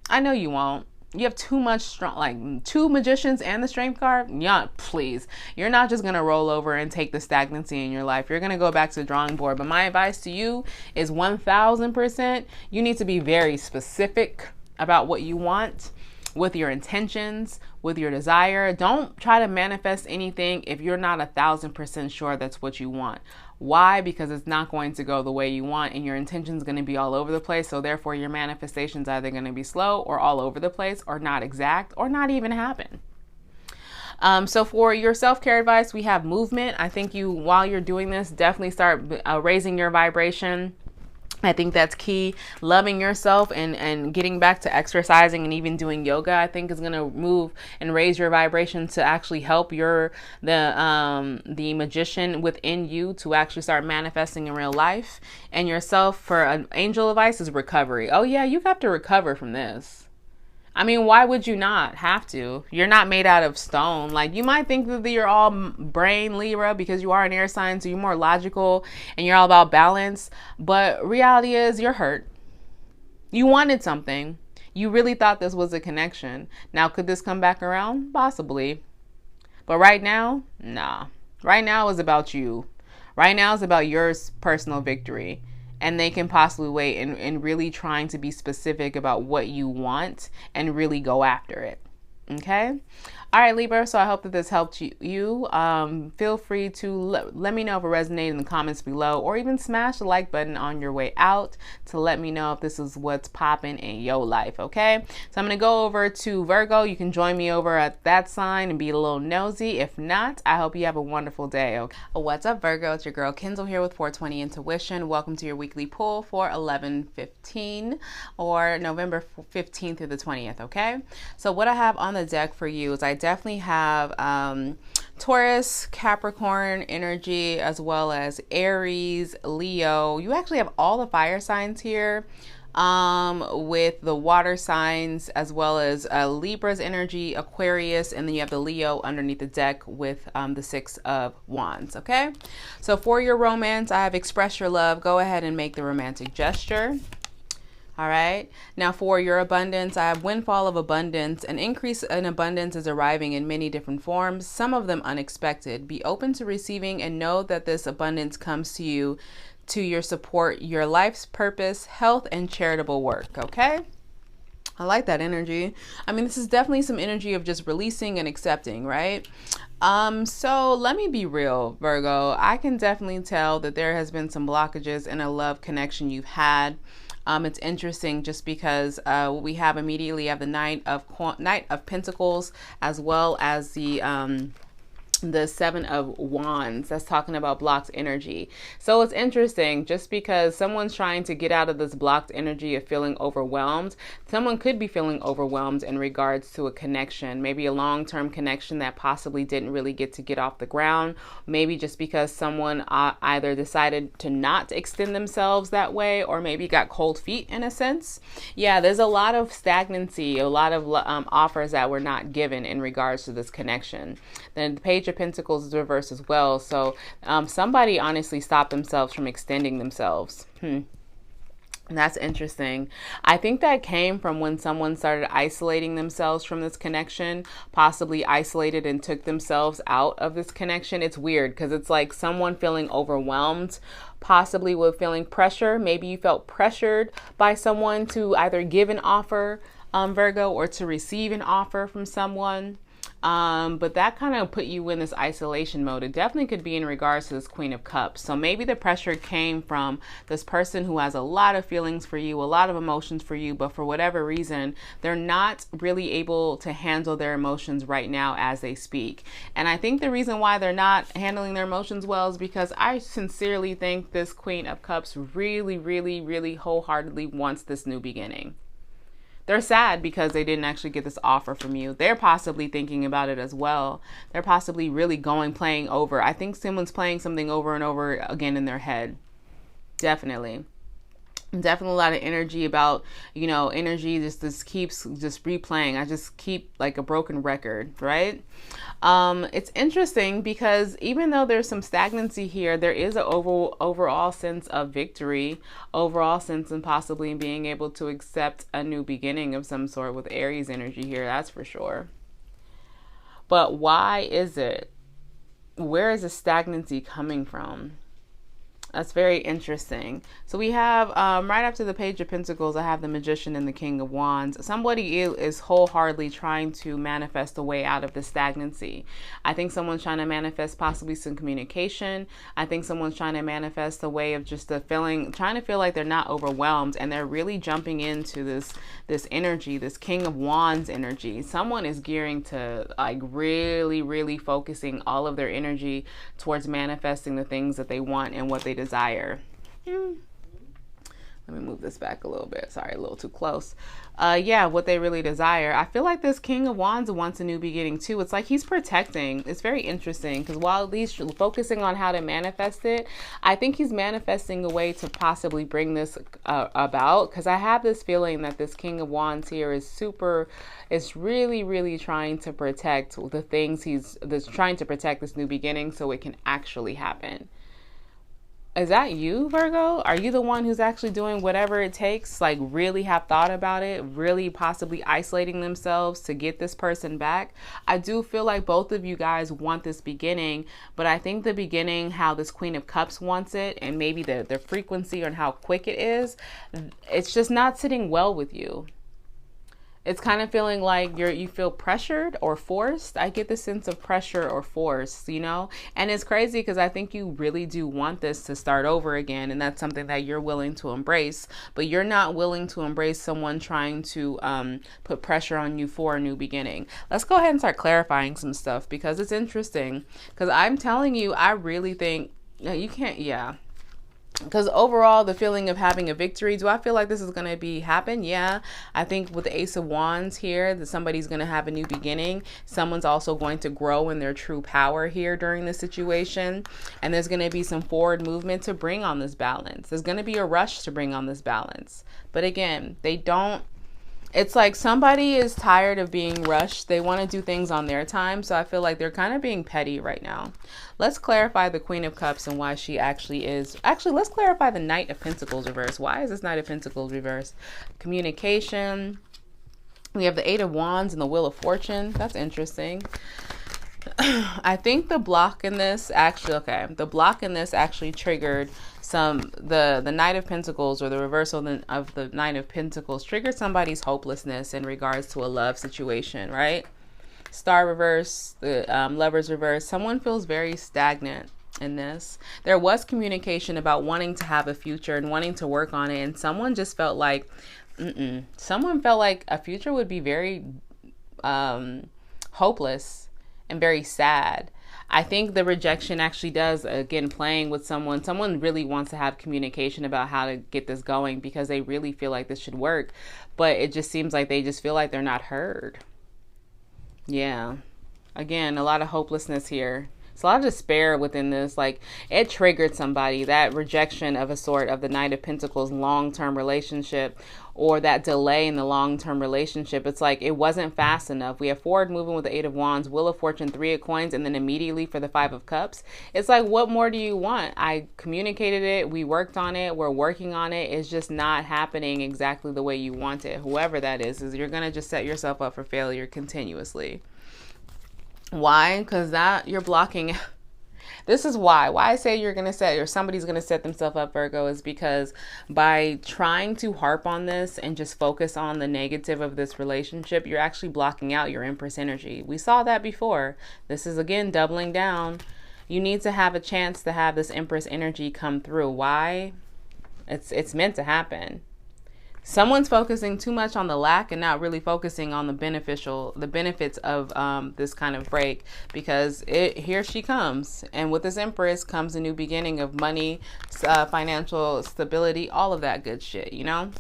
I know you won't. You have too much strong, like two Magicians and the Strength card. Yeah, please. You're not just going to roll over and take the stagnancy in your life. You're going to go back to the drawing board. But my advice to you is 1000%. You need to be very specific about what you want, with your intentions, with your desire. Don't try to manifest anything if you're not 1000% sure that's what you want. Why? Because it's not going to go the way you want, and your intention's going to be all over the place. So therefore your manifestation's either going to be slow or all over the place, or not exact, or not even happen. So for your self-care advice, we have movement. I think while you're doing this, definitely start raising your vibration. I think that's key. Loving yourself and getting back to exercising and even doing yoga, I think, is going to move and raise your vibration to actually help the Magician within you to actually start manifesting in real life. And yourself, for an angel advice, is recovery. Oh yeah, you have to recover from this. I mean, why would you not have to? You're not made out of stone. Like, you might think that you're all brain, Libra, because you are an air sign, so you're more logical and you're all about balance. But reality is, you're hurt. You wanted something. You really thought this was a connection. Now, could this come back around? Possibly. But right now, nah. Right now is about you. Right now is about your personal victory. And they can possibly wait and really trying to be specific about what you want and really go after it. Okay? All right, Libra, so I hope that this helped you. Feel free to let me know if it resonated in the comments below, or even smash the like button on your way out to let me know if this is what's popping in your life, okay? So I'm going to go over to Virgo. You can join me over at that sign and be a little nosy. If not, I hope you have a wonderful day, okay? What's up, Virgo? It's your girl, Kendall, here with 420 Intuition. Welcome to your weekly pull for 11/15, or November 15th through the 20th, okay? So what I have on the deck for you is I definitely have Taurus, Capricorn energy, as well as Aries, Leo. You actually have all the fire signs here, with the water signs, as well as Libra's energy, Aquarius, and then you have the Leo underneath the deck with the Six of Wands. Okay, so for your romance, I have express your love. Go ahead and make the romantic gesture. All right, now for your abundance, I have windfall of abundance. An increase in abundance is arriving in many different forms, some of them unexpected. Be open to receiving and know that this abundance comes to you to your support, your life's purpose, health, and charitable work, okay? I like that energy. I mean, this is definitely some energy of just releasing and accepting, right? So let me be real, Virgo. I can definitely tell that there has been some blockages in a love connection you've had. It's interesting just because we have immediately have the Knight of Pentacles, as well as the Seven of Wands. That's talking about blocked energy. So it's interesting just because someone's trying to get out of this blocked energy of feeling overwhelmed. Someone could be feeling overwhelmed in regards to a connection, maybe a long-term connection that possibly didn't really get off the ground. Maybe just because someone either decided to not extend themselves that way, or maybe got cold feet in a sense. Yeah, there's a lot of stagnancy, a lot of offers that were not given in regards to this connection. Then the Page of Pentacles is reversed as well. So somebody honestly stopped themselves from extending themselves. That's interesting. I think that came from when someone started isolating themselves from this connection, possibly isolated and took themselves out of this connection. It's weird because it's like someone feeling overwhelmed, possibly with feeling pressure. Maybe you felt pressured by someone to either give an offer, Virgo, or to receive an offer from someone. But that kind of put you in this isolation mode. It definitely could be in regards to this Queen of Cups. So maybe the pressure came from this person who has a lot of feelings for you, a lot of emotions for you, but for whatever reason, they're not really able to handle their emotions right now as they speak. And I think the reason why they're not handling their emotions well is because I sincerely think this Queen of Cups really, really, really wholeheartedly wants this new beginning. They're sad because they didn't actually get this offer from you. They're possibly thinking about it as well. They're possibly really playing over. I think someone's playing something over and over again in their head. Definitely a lot of energy about, energy just keeps replaying. I just keep like a broken record, right? It's interesting because even though there's some stagnancy here, there is an overall sense of victory, overall sense and possibly being able to accept a new beginning of some sort with Aries energy here, that's for sure. But why is it? Where is the stagnancy coming from? That's very interesting. So we have, right after the Page of Pentacles, I have the Magician and the King of Wands. Somebody is wholeheartedly trying to manifest a way out of the stagnancy. I think someone's trying to manifest possibly some communication. I think someone's trying to manifest a way of just trying to feel like they're not overwhelmed, and they're really jumping into this energy, this King of Wands energy. Someone is gearing to like really, really focusing all of their energy towards manifesting the things that they want and what they desire. Let me move this back a little bit. Sorry, a little too close. Yeah, what they really desire. I feel like this King of Wands wants a new beginning too. It's like he's protecting. It's very interesting because while he's focusing on how to manifest it, I think he's manifesting a way to possibly bring this about. Because I have this feeling that this King of Wands here is really, really trying to protect the things trying to protect this new beginning so it can actually happen. Is that you, Virgo? Are you the one who's actually doing whatever it takes, like really have thought about it, really possibly isolating themselves to get this person back? I do feel like both of you guys want this beginning, but I think the beginning, how this Queen of Cups wants it, and maybe the frequency and how quick it is, it's just not sitting well with you. It's kind of feeling like you feel pressured or forced. I get the sense of pressure or force, and it's crazy because I think you really do want this to start over again, and that's something that you're willing to embrace, but you're not willing to embrace someone trying to put pressure on you for a new beginning. Let's go ahead and start clarifying some stuff because it's interesting, because I'm telling you, I really think you can't, yeah. Because overall, the feeling of having a victory, do I feel like this is going to happen? Yeah. I think with the Ace of Wands here, that somebody's going to have a new beginning. Someone's also going to grow in their true power here during this situation. And there's going to be some forward movement to bring on this balance. There's going to be a rush to bring on this balance. But again, it's like somebody is tired of being rushed. They want to do things on their time. So I feel like they're kind of being petty right now. Let's clarify the Queen of Cups and why she actually is. Actually, let's clarify the Knight of Pentacles reverse. Why is this Knight of Pentacles reverse? Communication. We have the Eight of Wands and the Wheel of Fortune. That's interesting. I think the block in this actually, okay, the block in this actually triggered the Knight of Pentacles, or the reversal of the Knight of Pentacles, triggered somebody's hopelessness in regards to a love situation, right? Star reverse, the Lovers reverse. Someone feels very stagnant in this. There was communication about wanting to have a future and wanting to work on it, and someone just felt like, someone felt like a future would be very hopeless and very sad. I think the rejection actually does, again, playing with someone really wants to have communication about how to get this going, because they really feel like this should work, but it just seems like they just feel like they're not heard. Yeah. Again, a lot of hopelessness here. It's a lot of despair within this. Like, it triggered somebody, that rejection of a sort of the Knight of Pentacles long-term relationship, or that delay in the long-term relationship. It's like it wasn't fast enough. We have forward moving with the Eight of Wands, Wheel of Fortune, Three of Coins, and then immediately for the Five of Cups. It's like, what more do you want? I communicated it. We worked on it. We're working on it. It's just not happening exactly the way you want it. Whoever that is you're going to just set yourself up for failure continuously. Why? Because that you're blocking. This is why I say you're going to set, or somebody's going to set themselves up, Virgo, is because by trying to harp on this and just focus on the negative of this relationship, you're actually blocking out your Empress energy. We saw that before. This is, again, doubling down. You need to have a chance to have this Empress energy come through. Why? It's meant to happen. Someone's focusing too much on the lack and not really focusing on the benefits of this kind of break, because here she comes. And with this Empress comes a new beginning of money, financial stability, all of that good shit, you know?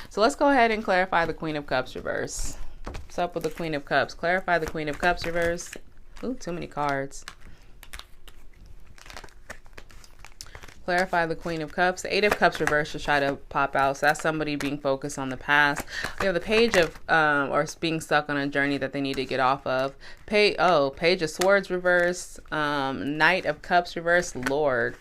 So let's go ahead and clarify the Queen of Cups reverse. What's up with the Queen of Cups? Clarify the Queen of Cups reverse. Ooh, too many cards. Clarify the Queen of Cups. The Eight of Cups reverse should try to pop out. So that's somebody being focused on the past. We have the Page of, or being stuck on a journey that they need to get off of. Page of Swords reverse. Knight of Cups reverse. Lord.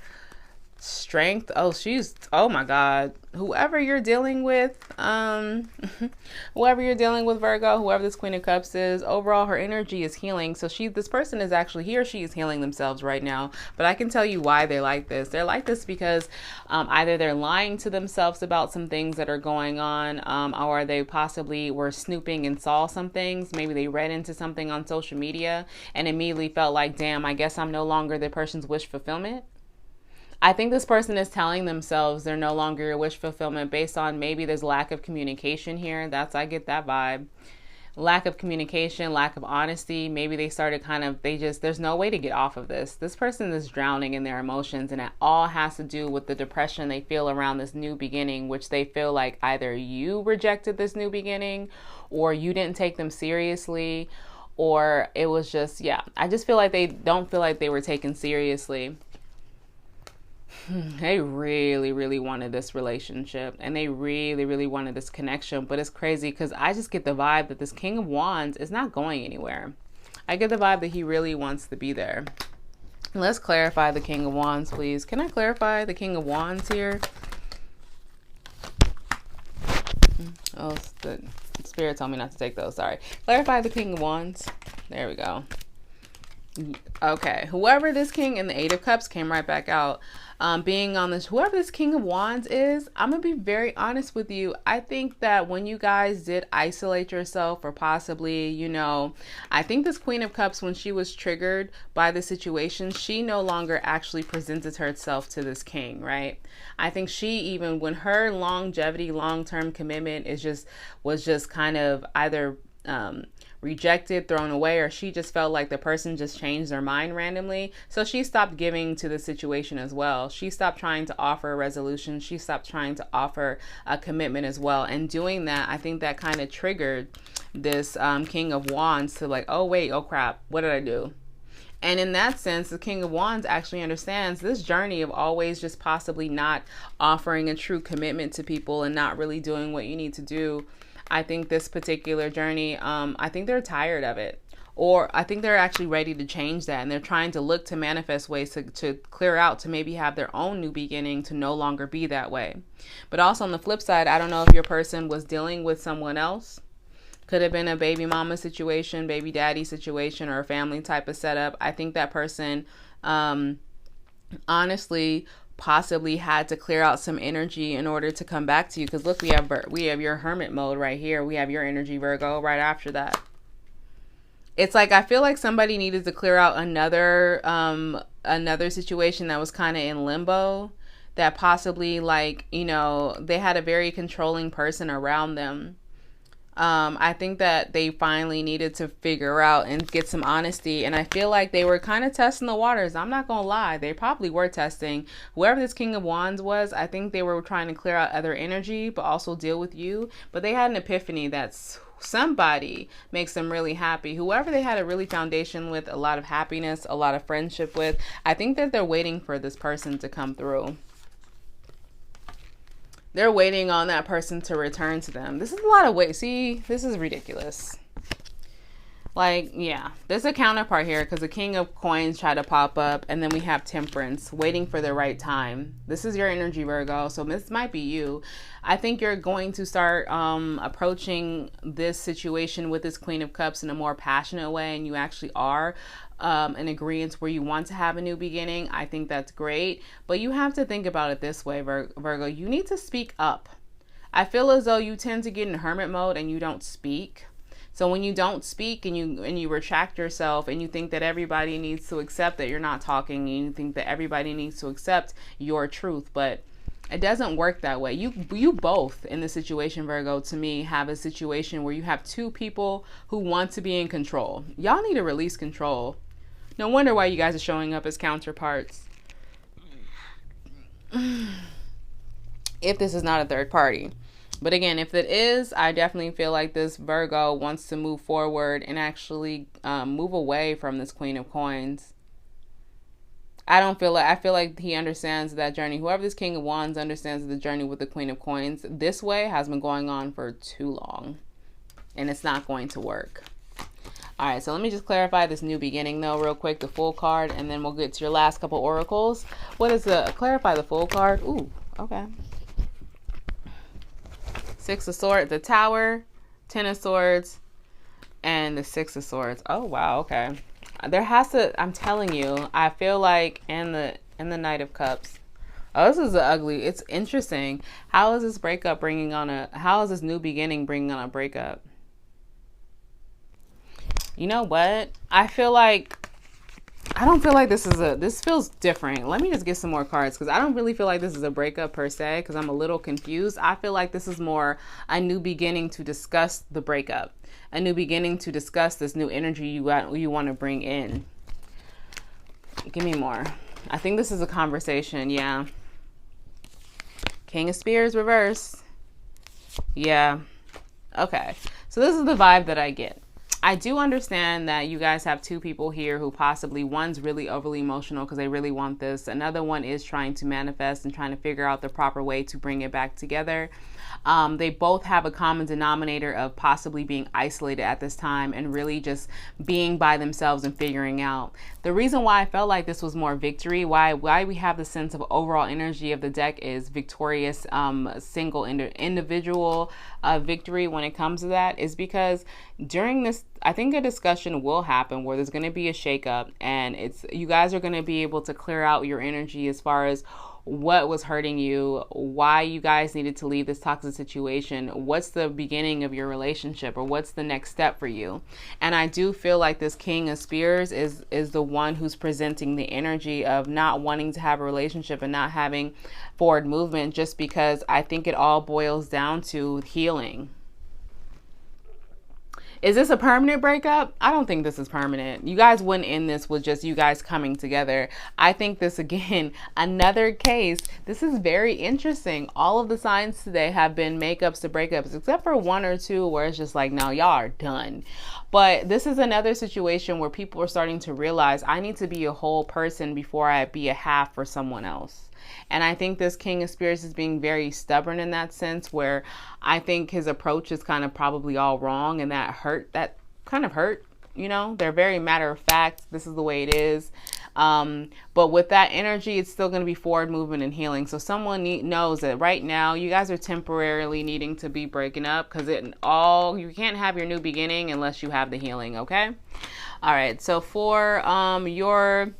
Strength. Oh my God. Whoever you're dealing with, whoever you're dealing with, Virgo, whoever this Queen of Cups is, overall her energy is healing. So this person is actually, he or she is healing themselves right now. But I can tell you why they're like this. They're like this because either they're lying to themselves about some things that are going on, or they possibly were snooping and saw some things. Maybe they read into something on social media and immediately felt like, damn, I guess I'm no longer the person's wish fulfillment. I think this person is telling themselves they're no longer your wish fulfillment based on maybe there's lack of communication here. I get that vibe. Lack of communication, lack of honesty. Maybe they started there's no way to get off of this. This person is drowning in their emotions, and it all has to do with the depression they feel around this new beginning, which they feel like either you rejected this new beginning, or you didn't take them seriously, or it was just, I just feel like they don't feel like they were taken seriously. They really, really wanted this relationship, and they really, really wanted this connection. But it's crazy because I just get the vibe that this King of Wands is not going anywhere. I get the vibe that he really wants to be there. Let's clarify the King of Wands, please. Can I clarify the King of Wands here? Oh, the Spirit told me not to take those. Sorry. Clarify the King of Wands. There we go. Okay, whoever this King and the Eight of Cups came right back out. Being on this, whoever this King of Wands is, I'm gonna be very honest with you. I think that when you guys did isolate yourself, or possibly, I think this Queen of Cups, when she was triggered by the situation, she no longer actually presented herself to this King, right? I think she, even when her longevity, long-term commitment was just kind of either rejected, thrown away, or she just felt like the person just changed their mind randomly. So she stopped giving to the situation as well. She stopped trying to offer a resolution. She stopped trying to offer a commitment as well. And doing that, I think that kind of triggered this King of Wands to like, oh wait, oh crap, what did I do? And in that sense, the King of Wands actually understands this journey of always just possibly not offering a true commitment to people and not really doing what you need to do. I think this particular journey, I think they're tired of it. Or I think they're actually ready to change that. And they're trying to look to manifest ways to clear out, to maybe have their own new beginning, to no longer be that way. But also on the flip side, I don't know if your person was dealing with someone else Could have been a baby mama situation, baby daddy situation, or a family type of setup. I think that person honestly possibly had to clear out some energy in order to come back to you. Because look, we have your hermit mode right here. We have your energy, Virgo, right after that. It's like, I feel like somebody needed to clear out another situation that was kind of in limbo, that possibly, like, you know, they had a very controlling person around them. I think that they finally needed to figure out and get some honesty. And I feel like they were kind of testing the waters. I'm not going to lie. They probably were testing. Whoever this King of Wands was, I think they were trying to clear out other energy, but also deal with you. But they had an epiphany that's somebody makes them really happy. Whoever they had a really foundation with, a lot of happiness, a lot of friendship with, I think that they're waiting for this person to come through. They're waiting on that person to return to them. This is a lot of weight. See, this is ridiculous. Like, yeah, there's a counterpart here because the King of Coins tried to pop up, and then we have Temperance, waiting for the right time. This is your energy, Virgo, so this might be you. I think you're going to start approaching this situation with this Queen of Cups in a more passionate way, and you actually are in agreement where you want to have a new beginning. I think that's great, but you have to think about it this way, Virgo. You need to speak up. I feel as though you tend to get in hermit mode and you don't speak. So when you don't speak and you retract yourself and you think that everybody needs to accept that you're not talking, and you think that everybody needs to accept your truth, but it doesn't work that way. You both in this situation, Virgo, to me, have a situation where you have two people who want to be in control. Y'all need to release control. No wonder why you guys are showing up as counterparts. If this is not a third party. But again, if it is, I definitely feel like this Virgo wants to move forward and actually move away from this Queen of Coins. I feel like he understands that journey. Whoever this King of Wands understands the journey with the Queen of Coins this way has been going on for too long. And it's not going to work. All right, so let me just clarify this new beginning, though, real quick, the Fool card, and then we'll get to your last couple oracles. What is clarify the Fool card? Ooh, okay. Six of Swords, the Tower, Ten of Swords, and the Six of Swords. Oh, wow, okay. There has to, I'm telling you, I feel like, and the Knight of Cups. Oh, this is ugly. It's interesting. How is this breakup how is this new beginning bringing on a breakup? You know what? I don't feel like this feels different. Let me just get some more cards because I don't really feel like this is a breakup per se because I'm a little confused. I feel like this is more a new beginning to discuss the breakup, a new beginning to discuss this new energy you want to bring in. Give me more. I think this is a conversation. Yeah. King of Spears reverse. Yeah. Okay. So this is the vibe that I get. I do understand that you guys have two people here who possibly, one's really overly emotional because they really want this. Another one is trying to manifest and trying to figure out the proper way to bring it back together. They both have a common denominator of possibly being isolated at this time and really just being by themselves and figuring out. The reason why I felt like this was more victory, why we have the sense of overall energy of the deck is victorious, single individual victory when it comes to that, is because during this, I think a discussion will happen where there's going to be a shakeup, and you guys are going to be able to clear out your energy as far as what was hurting you, why you guys needed to leave this toxic situation, what's the beginning of your relationship, or what's the next step for you. And I do feel like this King of Spears is the one who's presenting the energy of not wanting to have a relationship and not having forward movement, just because I think it all boils down to healing. Is this a permanent breakup? I don't think this is permanent. You guys wouldn't end this with just you guys coming together. I think this, again, another case. This is very interesting. All of the signs today have been makeups to breakups, except for one or two where it's just like, no, y'all are done. But this is another situation where people are starting to realize I need to be a whole person before I be a half for someone else. And I think this King of Spears is being very stubborn in that sense, where I think his approach is kind of probably all wrong, and that kind of hurt, you know. They're very matter of fact. This is the way it is. But with that energy, it's still going to be forward movement and healing. So someone knows that right now you guys are temporarily needing to be breaking up, because you can't have your new beginning unless you have the healing. Okay. All right. So for your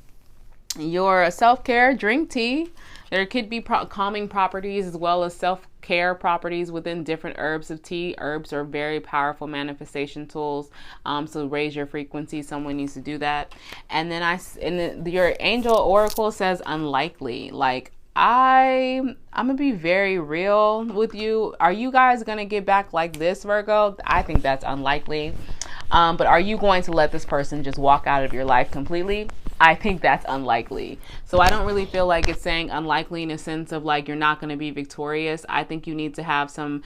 self-care, drink tea. There could be calming properties as well as self-care properties within different herbs of tea. Herbs are very powerful manifestation tools. So raise your frequency. Someone needs to do that. And then your angel oracle says unlikely. Like, I'm gonna be very real with you. Are you guys gonna get back like this, Virgo? I think that's unlikely. But are you going to let this person just walk out of your life completely? I think that's unlikely. So I don't really feel like it's saying unlikely in a sense of like you're not going to be victorious. I think you need to have some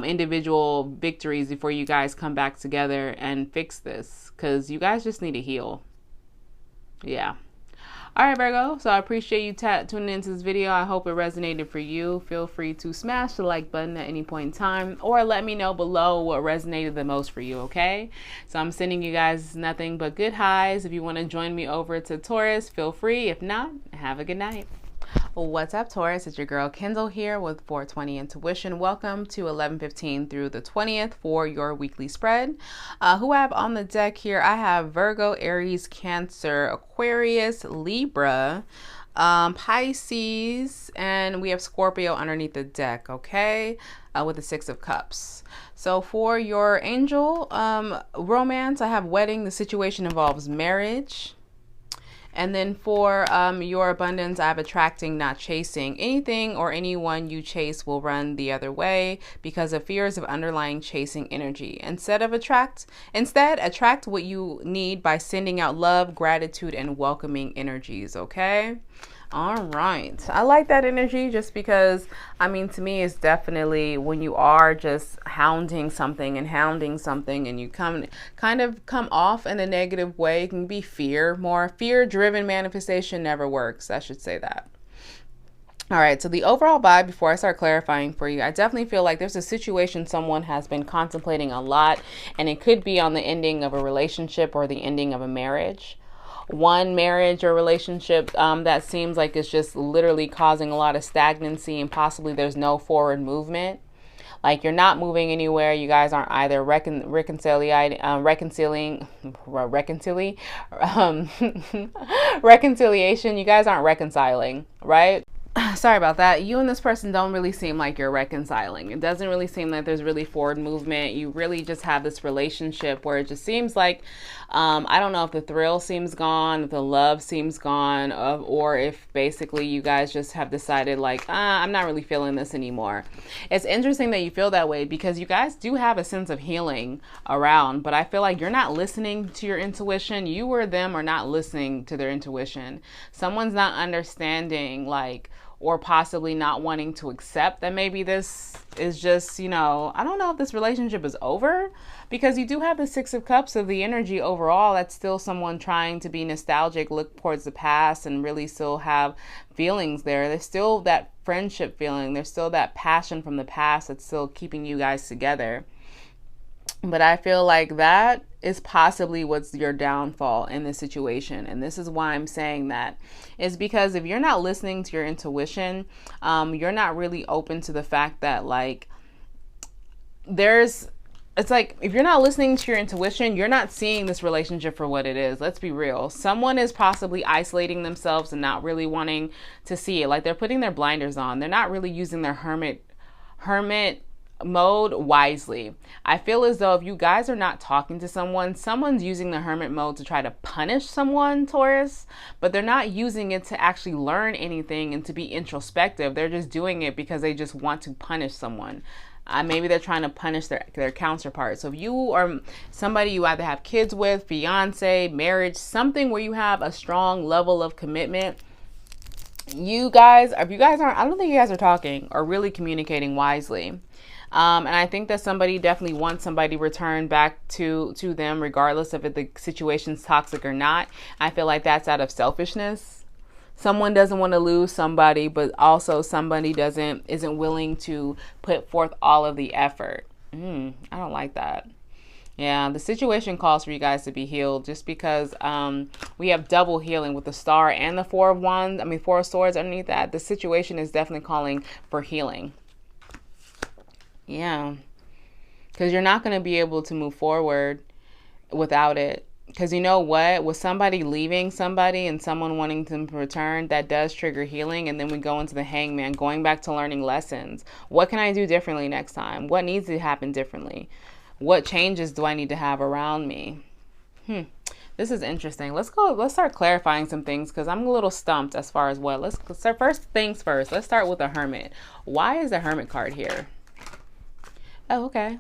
individual victories before you guys come back together and fix this, because you guys just need to heal. Yeah. All right, Virgo. So I appreciate you tuning into this video. I hope it resonated for you. Feel free to smash the like button at any point in time, or let me know below what resonated the most for you, okay? So I'm sending you guys nothing but good highs. If you want to join me over to Taurus, feel free. If not, have a good night. What's up, Taurus? It's your girl Kendall here with 420 Intuition. Welcome to 11/15 through the 20th for your weekly spread. Who I have on the deck here? I have Virgo, Aries, Cancer, Aquarius, Libra, Pisces, and we have Scorpio underneath the deck, okay? With the Six of Cups. So for your angel romance, I have wedding. The situation involves marriage. And then for your abundance, I have attracting, not chasing. Anything or anyone you chase will run the other way because of fears of underlying chasing energy. Instead, attract what you need by sending out love, gratitude, and welcoming energies, okay? All right. I like that energy just because, I mean, to me, it's definitely when you are just hounding something and you kind of come off in a negative way. It can be more fear-driven manifestation never works. I should say that. All right. So the overall vibe, before I start clarifying for you, I definitely feel like there's a situation someone has been contemplating a lot, and it could be on the ending of a relationship or the ending of a marriage. One marriage or relationship that seems like it's just literally causing a lot of stagnancy, and possibly there's no forward movement. Like you're not moving anywhere. You guys aren't either reconciliation. You guys aren't reconciling, right? Sorry about that. You and this person don't really seem like you're reconciling. It doesn't really seem like there's really forward movement. You really just have this relationship where it just seems like, I don't know if the thrill seems gone, if the love seems gone, or if basically you guys just have decided like, I'm not really feeling this anymore. It's interesting that you feel that way because you guys do have a sense of healing around, but I feel like you're not listening to your intuition. You or them are not listening to their intuition. Someone's not understanding, like, or possibly not wanting to accept that maybe this is just, I don't know if this relationship is over, because you do have the Six of Cups of the energy overall. That's still someone trying to be nostalgic, look towards the past, and really still have feelings there. There's still that friendship feeling. There's still that passion from the past that's still keeping you guys together. But I feel like that is possibly what's your downfall in this situation. And this is why I'm saying that is because if you're not listening to your intuition, you're not really open to the fact that like it's like if you're not listening to your intuition, you're not seeing this relationship for what it is. Let's be real. Someone is possibly isolating themselves and not really wanting to see it. Like they're putting their blinders on. They're not really using their hermit mode wisely. I feel as though if you guys are not talking to someone's using the hermit mode to try to punish someone, Taurus, but they're not using it to actually learn anything and to be introspective. They're just doing it because they just want to punish someone. Maybe they're trying to punish their counterpart. So if you are somebody you either have kids with, fiance, marriage, something where you have a strong level of commitment, if you guys aren't, I don't think you guys are talking or really communicating wisely. And I think that somebody definitely wants somebody returned back to them, regardless of if the situation's toxic or not. I feel like that's out of selfishness. Someone doesn't want to lose somebody, but also somebody isn't willing to put forth all of the effort. I don't like that. Yeah, the situation calls for you guys to be healed just because we have double healing with the Star and the Four of Wands. I mean, Four of Swords underneath that. The situation is definitely calling for healing. Yeah, because you're not going to be able to move forward without it. Because you know what? With somebody leaving somebody and someone wanting them to return, that does trigger healing. And then we go into the Hangman, going back to learning lessons. What can I do differently next time? What needs to happen differently? What changes do I need to have around me? This is interesting. Let's start clarifying some things because I'm a little stumped as far as what. Let's start first things first. Let's start with the Hermit. Why is the Hermit card here? Oh, okay.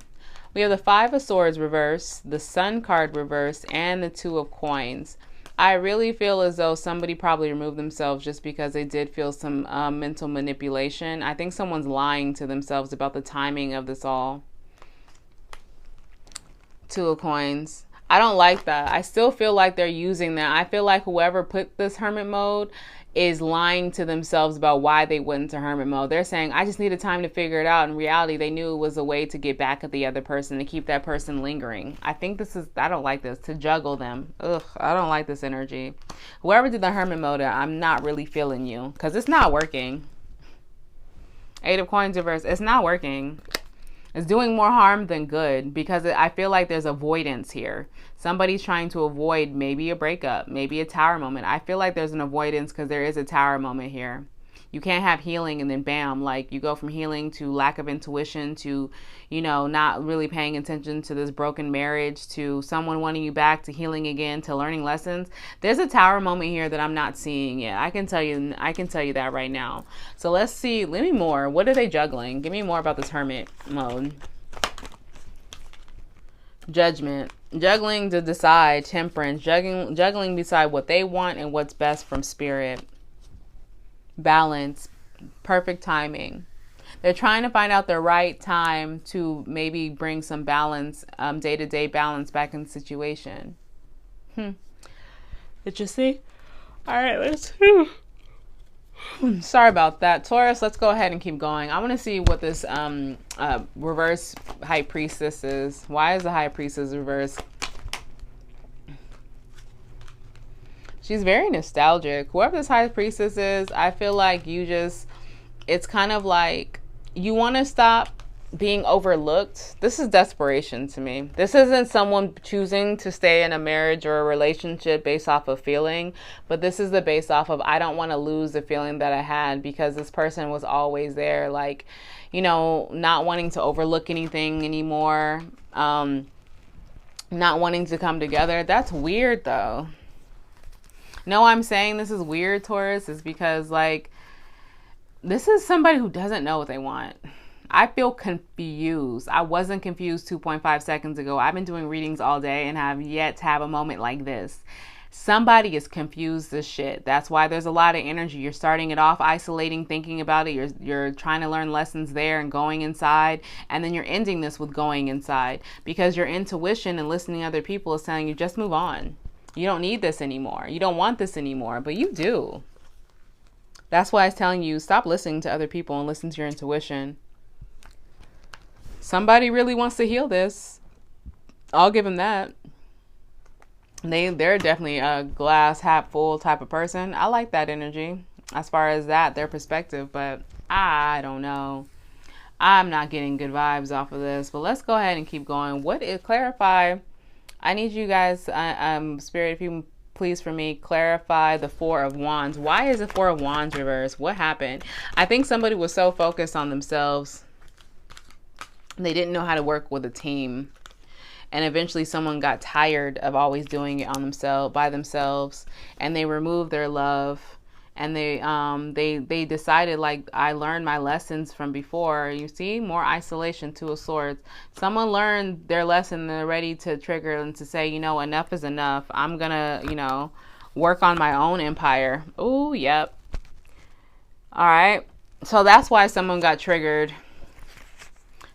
We have the Five of Swords reversed, the Sun card reversed, and the Two of Coins. I really feel as though somebody probably removed themselves just because they did feel some mental manipulation. I think someone's lying to themselves about the timing of this all. Two of Coins. I don't like that. I still feel like they're using that. I feel like whoever put this Hermit mode is lying to themselves about why they went into Hermit mode. They're saying, I just needed time to figure it out. In reality, they knew it was a way to get back at the other person, to keep that person lingering. I think this is, I don't like this, to juggle them. Ugh, I don't like this energy. Whoever did the Hermit mode, I'm not really feeling you because it's not working. Eight of Coins reverse. It's not working. It's doing more harm than good because I feel like there's avoidance here. Somebody's trying to avoid maybe a breakup, maybe a tower moment. I feel like there's an avoidance because there is a tower moment here. You can't have healing and then bam, like you go from healing to lack of intuition to, you know, not really paying attention to this broken marriage to someone wanting you back to healing again to learning lessons. There's a tower moment here that I'm not seeing yet. I can tell you that right now. So let's see. Let me more. What are they juggling? Give me more about this Hermit mode. Judgment. Juggling to decide. Temperance. Juggling beside what they want and what's best from spirit. Balance. Perfect timing. They're trying to find out the right time to maybe bring some balance, day-to-day balance back in the situation. Did you see? All right, let's... Sorry about that. Taurus, let's go ahead and keep going. I want to see what this reverse High Priestess is. Why is the High Priestess reversed? She's very nostalgic. Whoever this High Priestess is, I feel like it's kind of like you want to stop being overlooked. This is desperation to me. This isn't someone choosing to stay in a marriage or a relationship based off of feeling, but this is the based off of I don't want to lose the feeling that I had because this person was always there, like, you know, not wanting to overlook anything anymore, not wanting to come together. That's weird though. No, I'm saying this is weird, Taurus, is because like this is somebody who doesn't know what they want. I feel confused. I wasn't confused 2.5 seconds ago. I've been doing readings all day and have yet to have a moment like this. Somebody is confused as shit. That's why there's a lot of energy. You're starting it off isolating, thinking about it. You're trying to learn lessons there and going inside. And then you're ending this with going inside because your intuition and listening to other people is telling you just move on. You don't need this anymore. You don't want this anymore, but you do. That's why I was telling you, stop listening to other people and listen to your intuition. Somebody really wants to heal this. I'll give them that. They're definitely a glass half full type of person. I like that energy as far as that, their perspective, but I don't know. I'm not getting good vibes off of this, but let's go ahead and keep going. What is clarify? I need you guys, Spirit, if you please for me, clarify the Four of Wands. Why is the Four of Wands reversed? What happened? I think somebody was so focused on themselves. They didn't know how to work with a team. And eventually someone got tired of always doing it on by themselves. And they removed their love. And they decided, like, I learned my lessons from before. You see, more isolation, Two of Swords. Someone learned their lesson. They're ready to trigger and to say, you know, enough is enough. I'm going to, you know, work on my own empire. Oh, yep. All right. So that's why someone got triggered.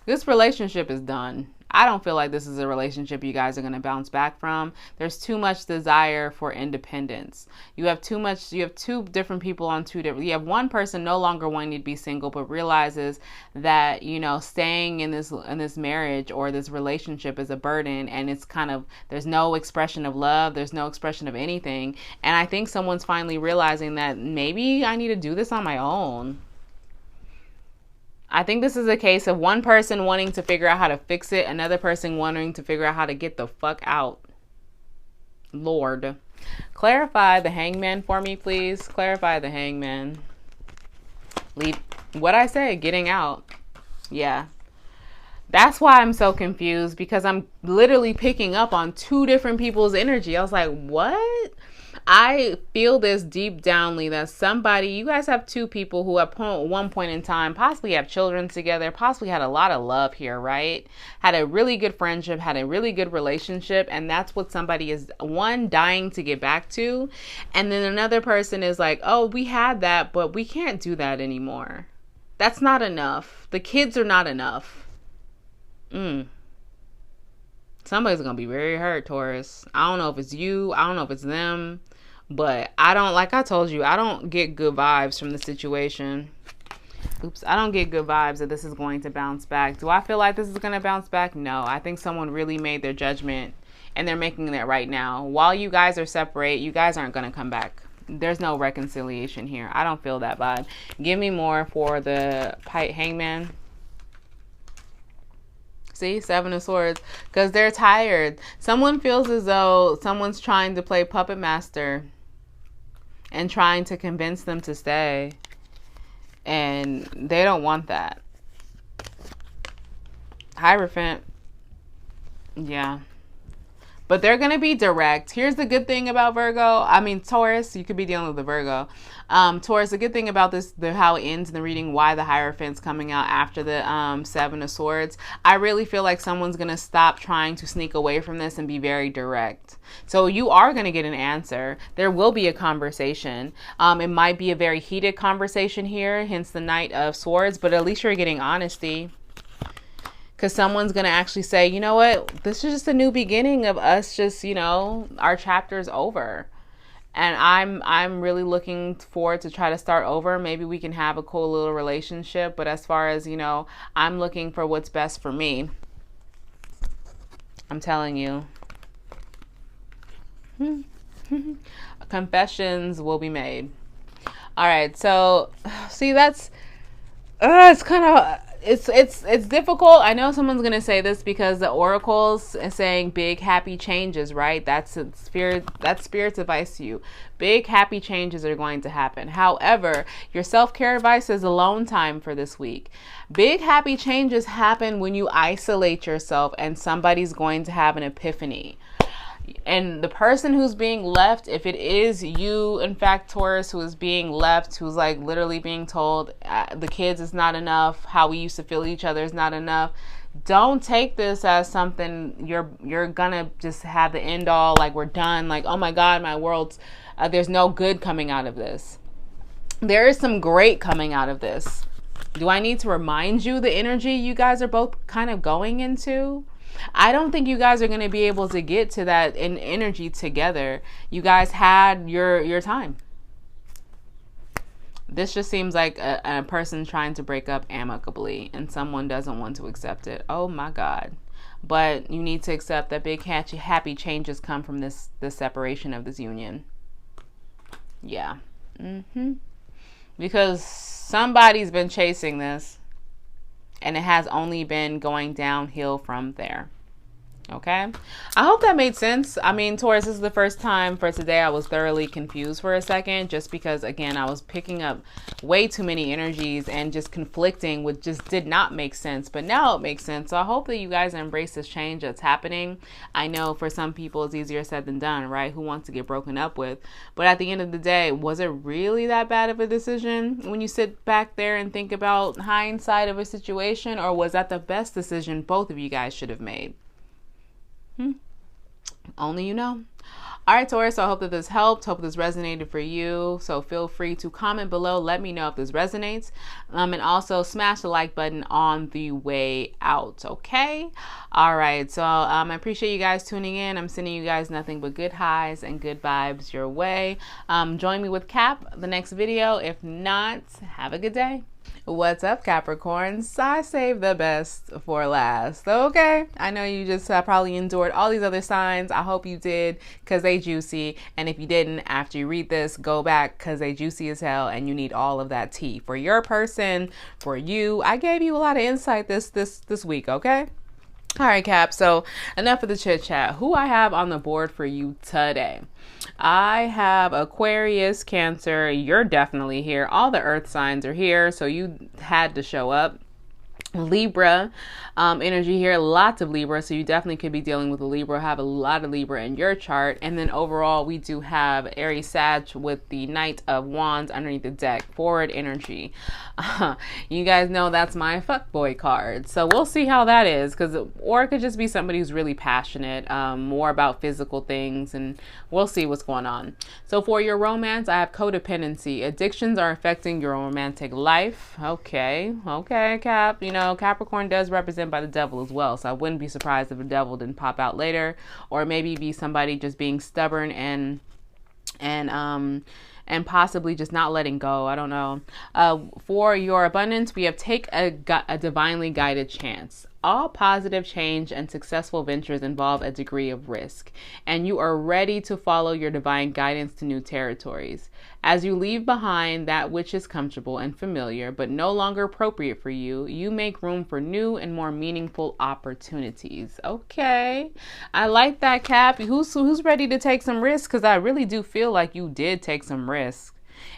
This relationship is done. I don't feel like this is a relationship you guys are going to bounce back from. There's too much desire for independence. You have two different people on you have one person no longer wanting to be single, but realizes that, you know, staying in this marriage or this relationship is a burden, and it's kind of, there's no expression of love, there's no expression of anything. And I think someone's finally realizing that maybe I need to do this on my own. I think this is a case of one person wanting to figure out how to fix it, another person wanting to figure out how to get the fuck out. Lord. Clarify the Hangman for me, please. Clarify the Hangman. What I say, getting out. Yeah. That's why I'm so confused, because I'm literally picking up on two different people's energy. I was like, what? I feel this deep downly that somebody, you guys have two people who at one point in time possibly have children together, possibly had a lot of love here, right? Had a really good friendship, had a really good relationship, and that's what somebody is, one, dying to get back to, and then another person is like, oh, we had that, but we can't do that anymore. That's not enough. The kids are not enough. Somebody's gonna be very hurt, Taurus. I don't know if it's you, I don't know if it's them, but I don't, like I told you, I don't get good vibes from the situation. Oops, I don't get good vibes that this is going to bounce back. Do I feel like this is going to bounce back? No, I think someone really made their judgment and they're making that right now. While you guys are separate, you guys aren't going to come back. There's no reconciliation here. I don't feel that vibe. Give me more for the Hangman. See, Seven of Swords, because they're tired. Someone feels as though someone's trying to play puppet master and trying to convince them to stay, and they don't want that. Hierophant. Yeah. But they're going to be direct. Here's the good thing about Taurus. You could be dealing with the Virgo. Taurus, the good thing about this, how it ends in the reading, why the Hierophant's coming out after the Seven of Swords. I really feel like someone's going to stop trying to sneak away from this and be very direct. So you are going to get an answer. There will be a conversation. It might be a very heated conversation here, hence the Knight of Swords, but at least you're getting honesty. Because someone's going to actually say, you know what, this is just a new beginning of us, just, you know, our chapter's over. And I'm really looking forward to try to start over. Maybe we can have a cool little relationship. But as far as, you know, I'm looking for what's best for me. I'm telling you. Confessions will be made. All right. So, see, that's, it's kind of... It's difficult. I know someone's gonna say this because the oracles is saying big happy changes, right? That's spirit's advice to you. Big happy changes are going to happen. However, your self-care advice is alone time for this week. Big happy changes happen when you isolate yourself and somebody's going to have an epiphany. And the person who's being left, if it is you, in fact, Taurus, who is being left, who's like literally being told the kids is not enough, how we used to feel each other is not enough, don't take this as something you're gonna just have the end all, like we're done, like, oh my God, my world's, there's no good coming out of this. There is some great coming out of this. Do I need to remind you the energy you guys are both kind of going into? I don't think you guys are going to be able to get to that in energy together. You guys had your time. This just seems like a person trying to break up amicably and someone doesn't want to accept it. Oh my God. But you need to accept that big happy changes come from this separation of this union. Yeah. Because somebody's been chasing this. And it has only been going downhill from there. Okay. I hope that made sense. I mean, Taurus, this is the first time for today I was thoroughly confused for a second, just because, again, I was picking up way too many energies and just conflicting, which just did not make sense. But now it makes sense. So I hope that you guys embrace this change that's happening. I know for some people it's easier said than done, right? Who wants to get broken up with? But at the end of the day, was it really that bad of a decision when you sit back there and think about hindsight of a situation? Or was that the best decision both of you guys should have made? Only you know. All right, Taurus, so I hope that this helped. Hope this resonated for you. So feel free to comment below. Let me know if this resonates. And also smash the like button on the way out, okay? All right, so I appreciate you guys tuning in. I'm sending you guys nothing but good highs and good vibes your way. Join me with Cap the next video. If not, have a good day. What's up, Capricorns? I saved the best for last. Okay, I know you just probably endured all these other signs. I hope you did, because they juicy. And if you didn't, after you read this, go back, because they juicy as hell and you need all of that tea for your person, for you. I gave you a lot of insight this week, okay? All right, Cap, so enough of the chit chat. Who I have on the board for you today? I have Aquarius, Cancer. You're definitely here. All the earth signs are here, so you had to show up. Libra energy here, lots of Libra, so you definitely could be dealing with a Libra, have a lot of Libra in your chart. And then overall we do have Aries Sag with the Knight of Wands underneath the deck, forward energy. You guys know that's my fuckboy card, so we'll see how that is, or it could just be somebody who's really passionate, more about physical things, and we'll see what's going on. So for your romance, I have codependency. Addictions are affecting your romantic life. Okay, Cap, you know, Capricorn does represent by the devil as well, so I wouldn't be surprised if the devil didn't pop out later, or maybe be somebody just being stubborn and possibly just not letting go. I don't know. For your abundance, we have take a divinely guided chance. All positive change and successful ventures involve a degree of risk, and you are ready to follow your divine guidance to new territories. As you leave behind that which is comfortable and familiar, but no longer appropriate for you, you make room for new and more meaningful opportunities. Okay, I like that, Cap. Who's ready to take some risks? Because I really do feel like you did take some risks.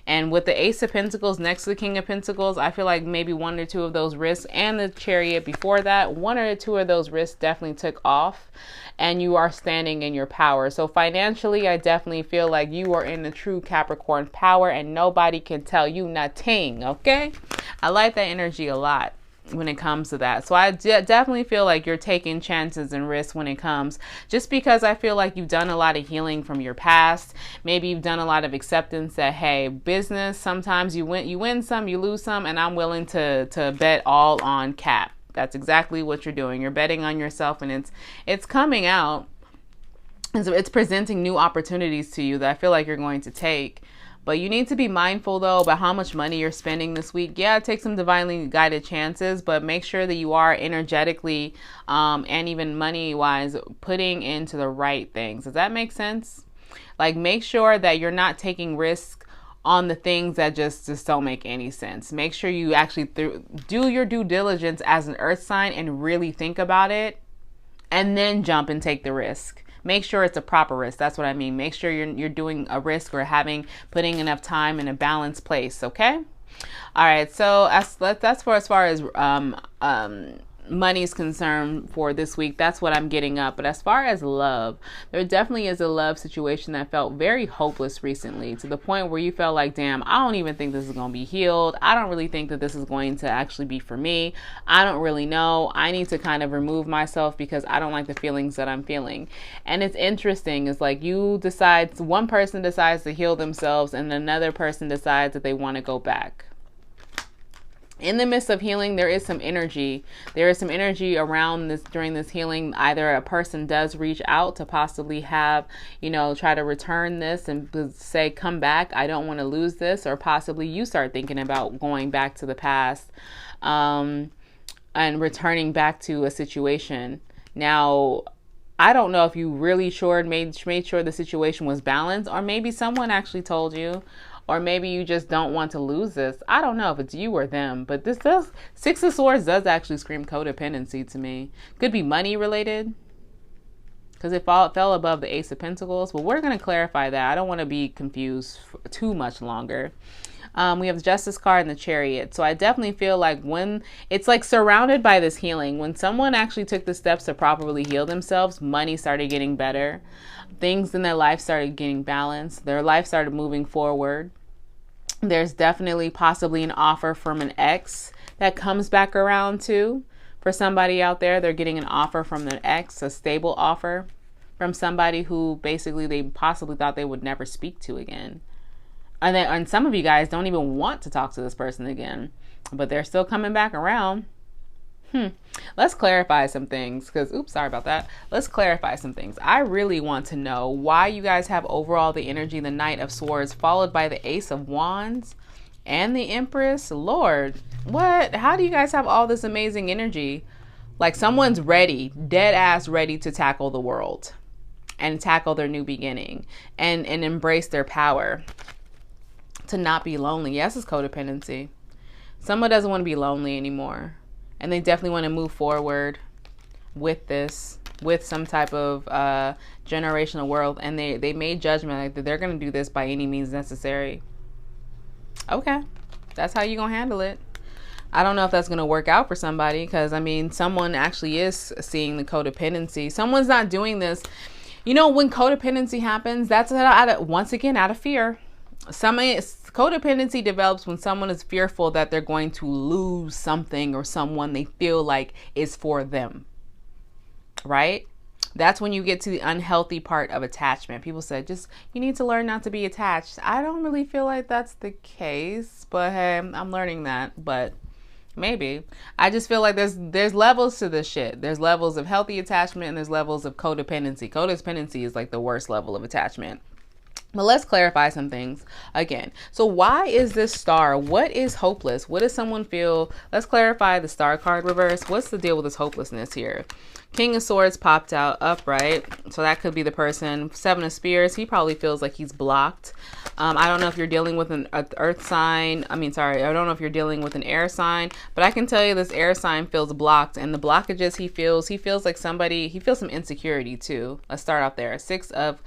And with the Ace of Pentacles next to the King of Pentacles, I feel like maybe one or two of those risks, and the Chariot before that, one or two of those risks definitely took off, and you are standing in your power. So financially, I definitely feel like you are in the true Capricorn power, and nobody can tell you nothing, okay? I like that energy a lot when it comes to that. So I definitely feel like you're taking chances and risks when it comes, just because I feel like you've done a lot of healing from your past. Maybe you've done a lot of acceptance that, hey, business, sometimes you win some, you lose some, and I'm willing to bet all on Cap. That's exactly what you're doing. You're betting on yourself, and it's coming out. And so it's presenting new opportunities to you that I feel like you're going to take. But you need to be mindful, though, about how much money you're spending this week. Yeah, take some divinely guided chances, but make sure that you are energetically and even money-wise putting into the right things. Does that make sense? Like, make sure that you're not taking risks on the things that just don't make any sense. Make sure you actually do your due diligence as an earth sign and really think about it, and then jump and take the risk. Make sure it's a proper risk. That's what I mean. Make sure you're doing a risk or putting enough time in a balanced place. Okay. All right. So that's for as far as money is concerned for this week. That's what I'm getting up. But as far as love, there definitely is a love situation that felt very hopeless recently, to the point where you felt like, damn, I don't even think this is going to be healed. I don't really think that this is going to actually be for me. I don't really know. I need to kind of remove myself because I don't like the feelings that I'm feeling. And it's interesting. It's like one person decides to heal themselves and another person decides that they want to go back. In the midst of healing, there is some energy. There is some energy around this during this healing. Either a person does reach out to possibly have, try to return this and say, come back. I don't want to lose this. Or possibly you start thinking about going back to the past and returning back to a situation. Now, I don't know if you really made sure the situation was balanced, or maybe someone actually told you. Or maybe you just don't want to lose this. I don't know if it's you or them, but Six of Swords does actually scream codependency to me. Could be money related, because it fell above the Ace of Pentacles. But we're going to clarify that. I don't want to be confused for too much longer. We have the Justice card and the Chariot. So I definitely feel like when it's like surrounded by this healing, when someone actually took the steps to properly heal themselves, money started getting better. Things in their life started getting balanced. Their life started moving forward. There's definitely possibly an offer from an ex that comes back around too. For somebody out there, they're getting an offer from an ex, a stable offer. from somebody who basically they possibly thought they would never speak to again. And some of you guys don't even want to talk to this person again, but they're still coming back around. Let's clarify some things because, oops, sorry about that. Let's clarify some things. I really want to know why you guys have overall the energy, the Knight of Swords, followed by the Ace of Wands and the Empress. Lord, what? How do you guys have all this amazing energy? Like someone's ready, dead ass ready to tackle the world and tackle their new beginning and embrace their power. To not be lonely. Yes, it's codependency. Someone doesn't want to be lonely anymore. And they definitely want to move forward with this, with some type of generational world. And they made judgment like that they're going to do this by any means necessary. Okay, that's how you're going to handle it. I don't know if that's going to work out for somebody because, I mean, someone actually is seeing the codependency. Someone's not doing this. You know, when codependency happens, that's once again out of fear. Codependency develops when someone is fearful that they're going to lose something or someone they feel like is for them, right? That's when you get to the unhealthy part of attachment. People say, just, you need to learn not to be attached. I don't really feel like that's the case, but hey, I'm learning that, but maybe. I just feel like there's levels to this shit. There's levels of healthy attachment and there's levels of codependency. Codependency is like the worst level of attachment. But let's clarify some things again. So why is this star? What is hopeless? What does someone feel? Let's clarify the star card reverse. What's the deal with this hopelessness here? King of Swords popped out upright. So that could be the person. Seven of Spears. He probably feels like he's blocked. I don't know if you're dealing with an earth sign. I don't know if you're dealing with an air sign, but I can tell you this air sign feels blocked, and the blockages he feels like he feels some insecurity too. Let's start out there. Six of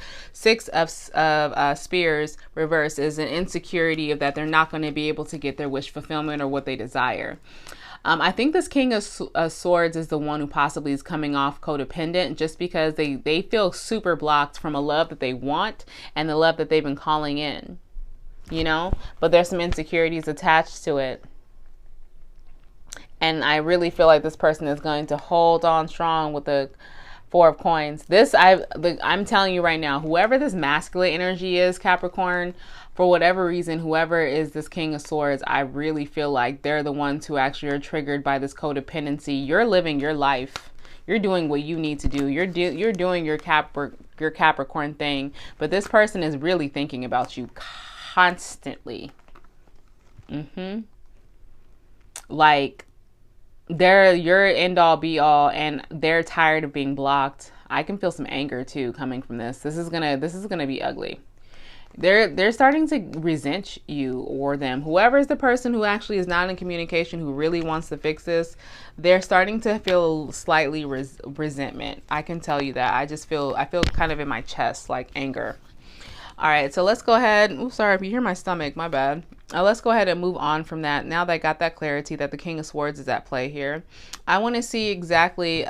Spears reverse is an insecurity of that they're not going to be able to get their wish fulfillment or what they desire. I think this King of Swords is the one who possibly is coming off codependent just because they feel super blocked from a love that they want and the love that they've been calling in, you know, but there's some insecurities attached to it. And I really feel like this person is going to hold on strong with the Four of Coins. I'm telling you right now, whoever this masculine energy is, Capricorn, for whatever reason, whoever is this King of Swords, I really feel like they're the ones who actually are triggered by this codependency. You're living your life. You're doing what you need to do. You're doing your Capricorn thing. But this person is really thinking about you constantly. Like they're your end all be all, and they're tired of being blocked. I can feel some anger too coming from this. This is gonna be ugly. They're starting to resent you or them. Whoever is the person who actually is not in communication, who really wants to fix this, they're starting to feel slightly resentment. I can tell you that. I feel kind of in my chest, like anger. All right, so let's go ahead. Oh, sorry if you hear my stomach, my bad. Let's go ahead and move on from that. Now that I got that clarity that the King of Swords is at play here, I want to see exactly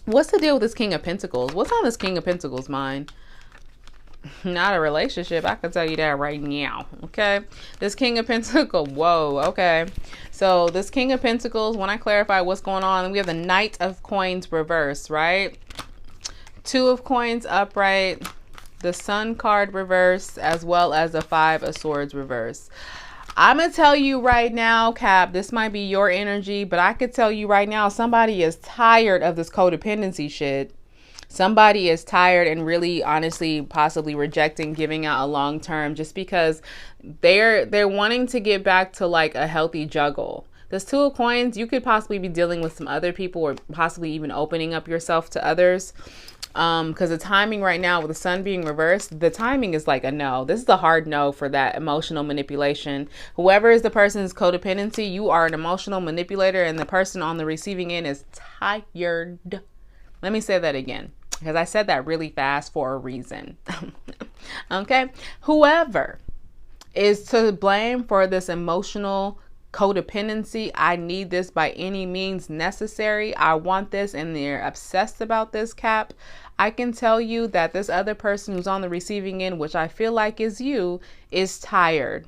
what's the deal with this King of Pentacles? What's on this King of Pentacles mind? Not a relationship. I can tell you that right now. Okay. This King of Pentacles. Whoa. Okay. So this King of Pentacles, when I clarify what's going on, we have the Knight of Coins reverse, right? Two of Coins upright, the Sun card reverse, as well as the Five of Swords reverse. I'm going to tell you right now, Cap, this might be your energy, but I could tell you right now, somebody is tired of this codependency shit. Somebody is tired and really honestly possibly rejecting giving out a long term just because they're wanting to get back to like a healthy juggle. This Two of Coins, you could possibly be dealing with some other people or possibly even opening up yourself to others. Because the timing right now with the Sun being reversed, the timing is like a no. This is a hard no for that emotional manipulation. Whoever is the person's codependency, you are an emotional manipulator and the person on the receiving end is tired. Let me say that again, because I said that really fast for a reason. Okay. Whoever is to blame for this emotional codependency, I need this by any means necessary. I want this, and they're obsessed about this, Cap. I can tell you that this other person who's on the receiving end, which I feel like is you, is tired.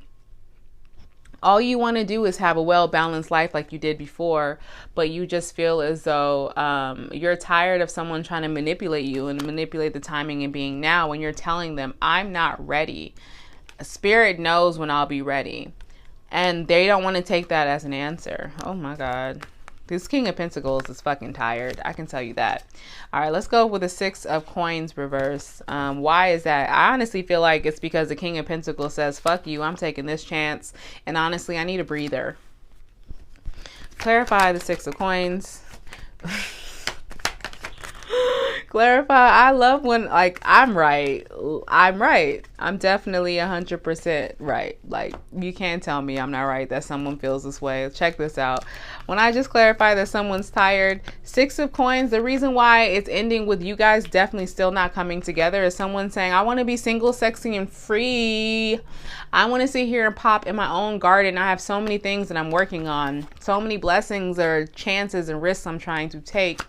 All you want to do is have a well-balanced life like you did before, but you just feel as though you're tired of someone trying to manipulate you and manipulate the timing and being now when you're telling them, I'm not ready. Spirit knows when I'll be ready. And they don't want to take that as an answer. Oh my God. This King of Pentacles is fucking tired. I can tell you that. All right, let's go with the Six of Coins reverse. Why is that? I honestly feel like it's because the King of Pentacles says, fuck you, I'm taking this chance. And honestly, I need a breather. Clarify the Six of Coins. Clarify. I love when, like, I'm right. I'm definitely 100% right. Like, you can't tell me I'm not right that someone feels this way. Check this out. When I just clarify that someone's tired, Six of Coins, the reason why it's ending with you guys definitely still not coming together is someone saying, I want to be single, sexy, and free. I want to sit here and pop in my own garden. I have so many things that I'm working on. So many blessings or chances and risks I'm trying to take.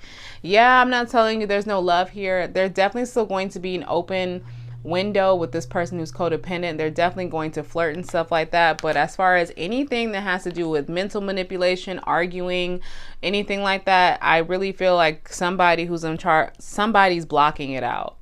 Yeah, I'm not telling you there's no love here. There's definitely still going to be an open window with this person who's codependent. They're definitely going to flirt and stuff like that. But as far as anything that has to do with mental manipulation, arguing, anything like that, I really feel like somebody who's in charge, somebody's blocking it out.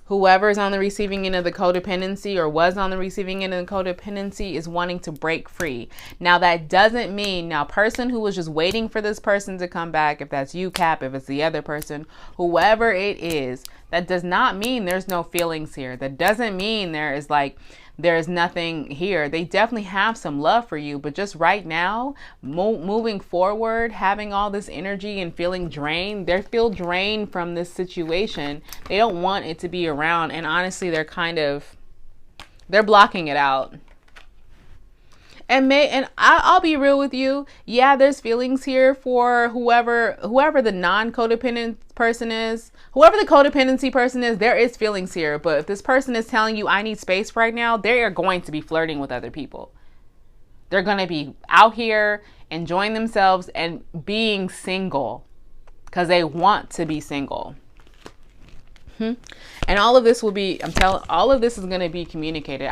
Whoever's on the receiving end of the codependency or was on the receiving end of the codependency is wanting to break free. Now, that doesn't mean, now, person who was just waiting for this person to come back, if that's you, Cap, if it's the other person, whoever it is, that does not mean there's no feelings here. That doesn't mean there's nothing here. They definitely have some love for you, but just right now, moving forward, having all this energy and feeling drained, they feel drained from this situation. They don't want it to be around, and honestly, they're blocking it out. And I'll be real with you. Yeah, there's feelings here for whoever the non-codependent person is. Whoever the codependency person is, there is feelings here. But if this person is telling you, I need space right now, they are going to be flirting with other people. They're going to be out here enjoying themselves and being single because they want to be single. And all of this will be, all of this is going to be communicated.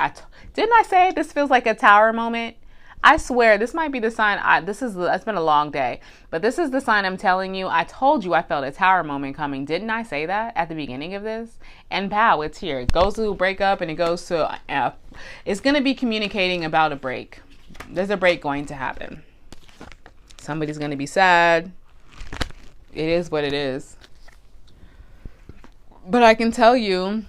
Didn't I say this feels like a tower moment? I swear this might be the sign. It's been a long day, but this is the sign I'm telling you. I told you I felt a tower moment coming. Didn't I say that at the beginning of this? And pow, it's here. It goes to a breakup and it goes to F. It's going to be communicating about a break. There's a break going to happen. Somebody's going to be sad. It is what it is. But I can tell you,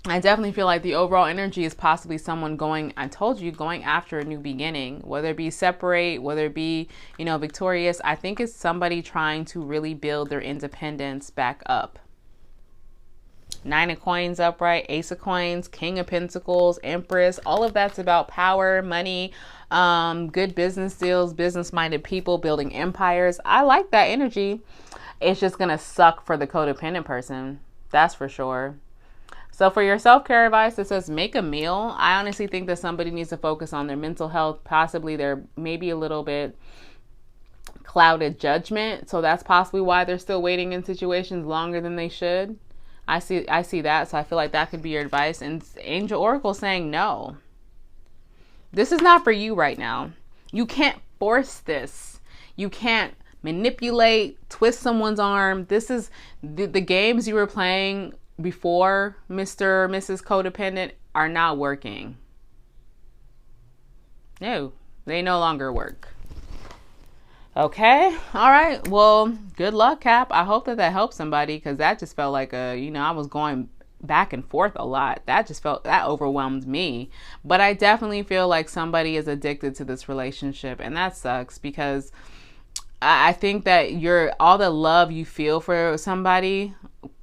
I definitely feel like the overall energy is possibly someone going after a new beginning, whether it be separate, whether it be, victorious. I think it's somebody trying to really build their independence back up. Nine of Coins upright, Ace of Coins, King of Pentacles, Empress. All of that's about power, money, good business deals, business-minded people, building empires. I like that energy. It's just going to suck for the codependent person. That's for sure. So for your self-care advice, it says make a meal. I honestly think that somebody needs to focus on their mental health. Possibly they're maybe a little bit clouded judgment. So that's possibly why they're still waiting in situations longer than they should. I see that. So I feel like that could be your advice. And Angel Oracle saying no. This is not for you right now. You can't force this. You can't manipulate, twist someone's arm. This is the games you were playing before, Mr. or Mrs. Codependent, are not working. No, they no longer work. Okay. All right. Well, good luck, Cap. I hope that helps somebody, because that just felt like I was going back and forth a lot. That overwhelmed me. But I definitely feel like somebody is addicted to this relationship, and that sucks, because I think that all the love you feel for somebody,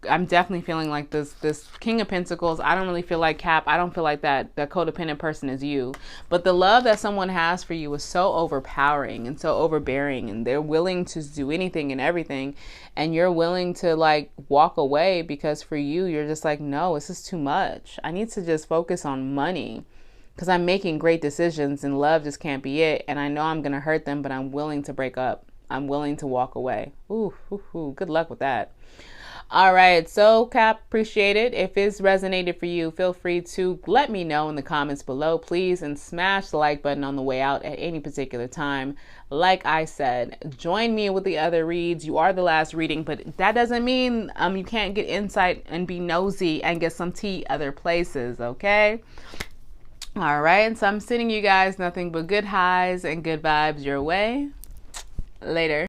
I'm definitely feeling like this King of Pentacles. I don't really feel like Cap. I don't feel like that codependent person is you. But the love that someone has for you is so overpowering and so overbearing, and they're willing to do anything and everything, and you're willing to walk away because for you, you're just like, no, this is too much. I need to just focus on money because I'm making great decisions, and love just can't be it. And I know I'm going to hurt them, but I'm willing to break up. I'm willing to walk away. Ooh, good luck with that. All right, so Cap, appreciate it. If it's resonated for you, feel free to let me know in the comments below, please, and smash the like button on the way out at any particular time. Like I said, join me with the other reads. You are the last reading, but that doesn't mean you can't get insight and be nosy and get some tea other places, okay? All right, so I'm sending you guys nothing but good highs and good vibes your way. Later.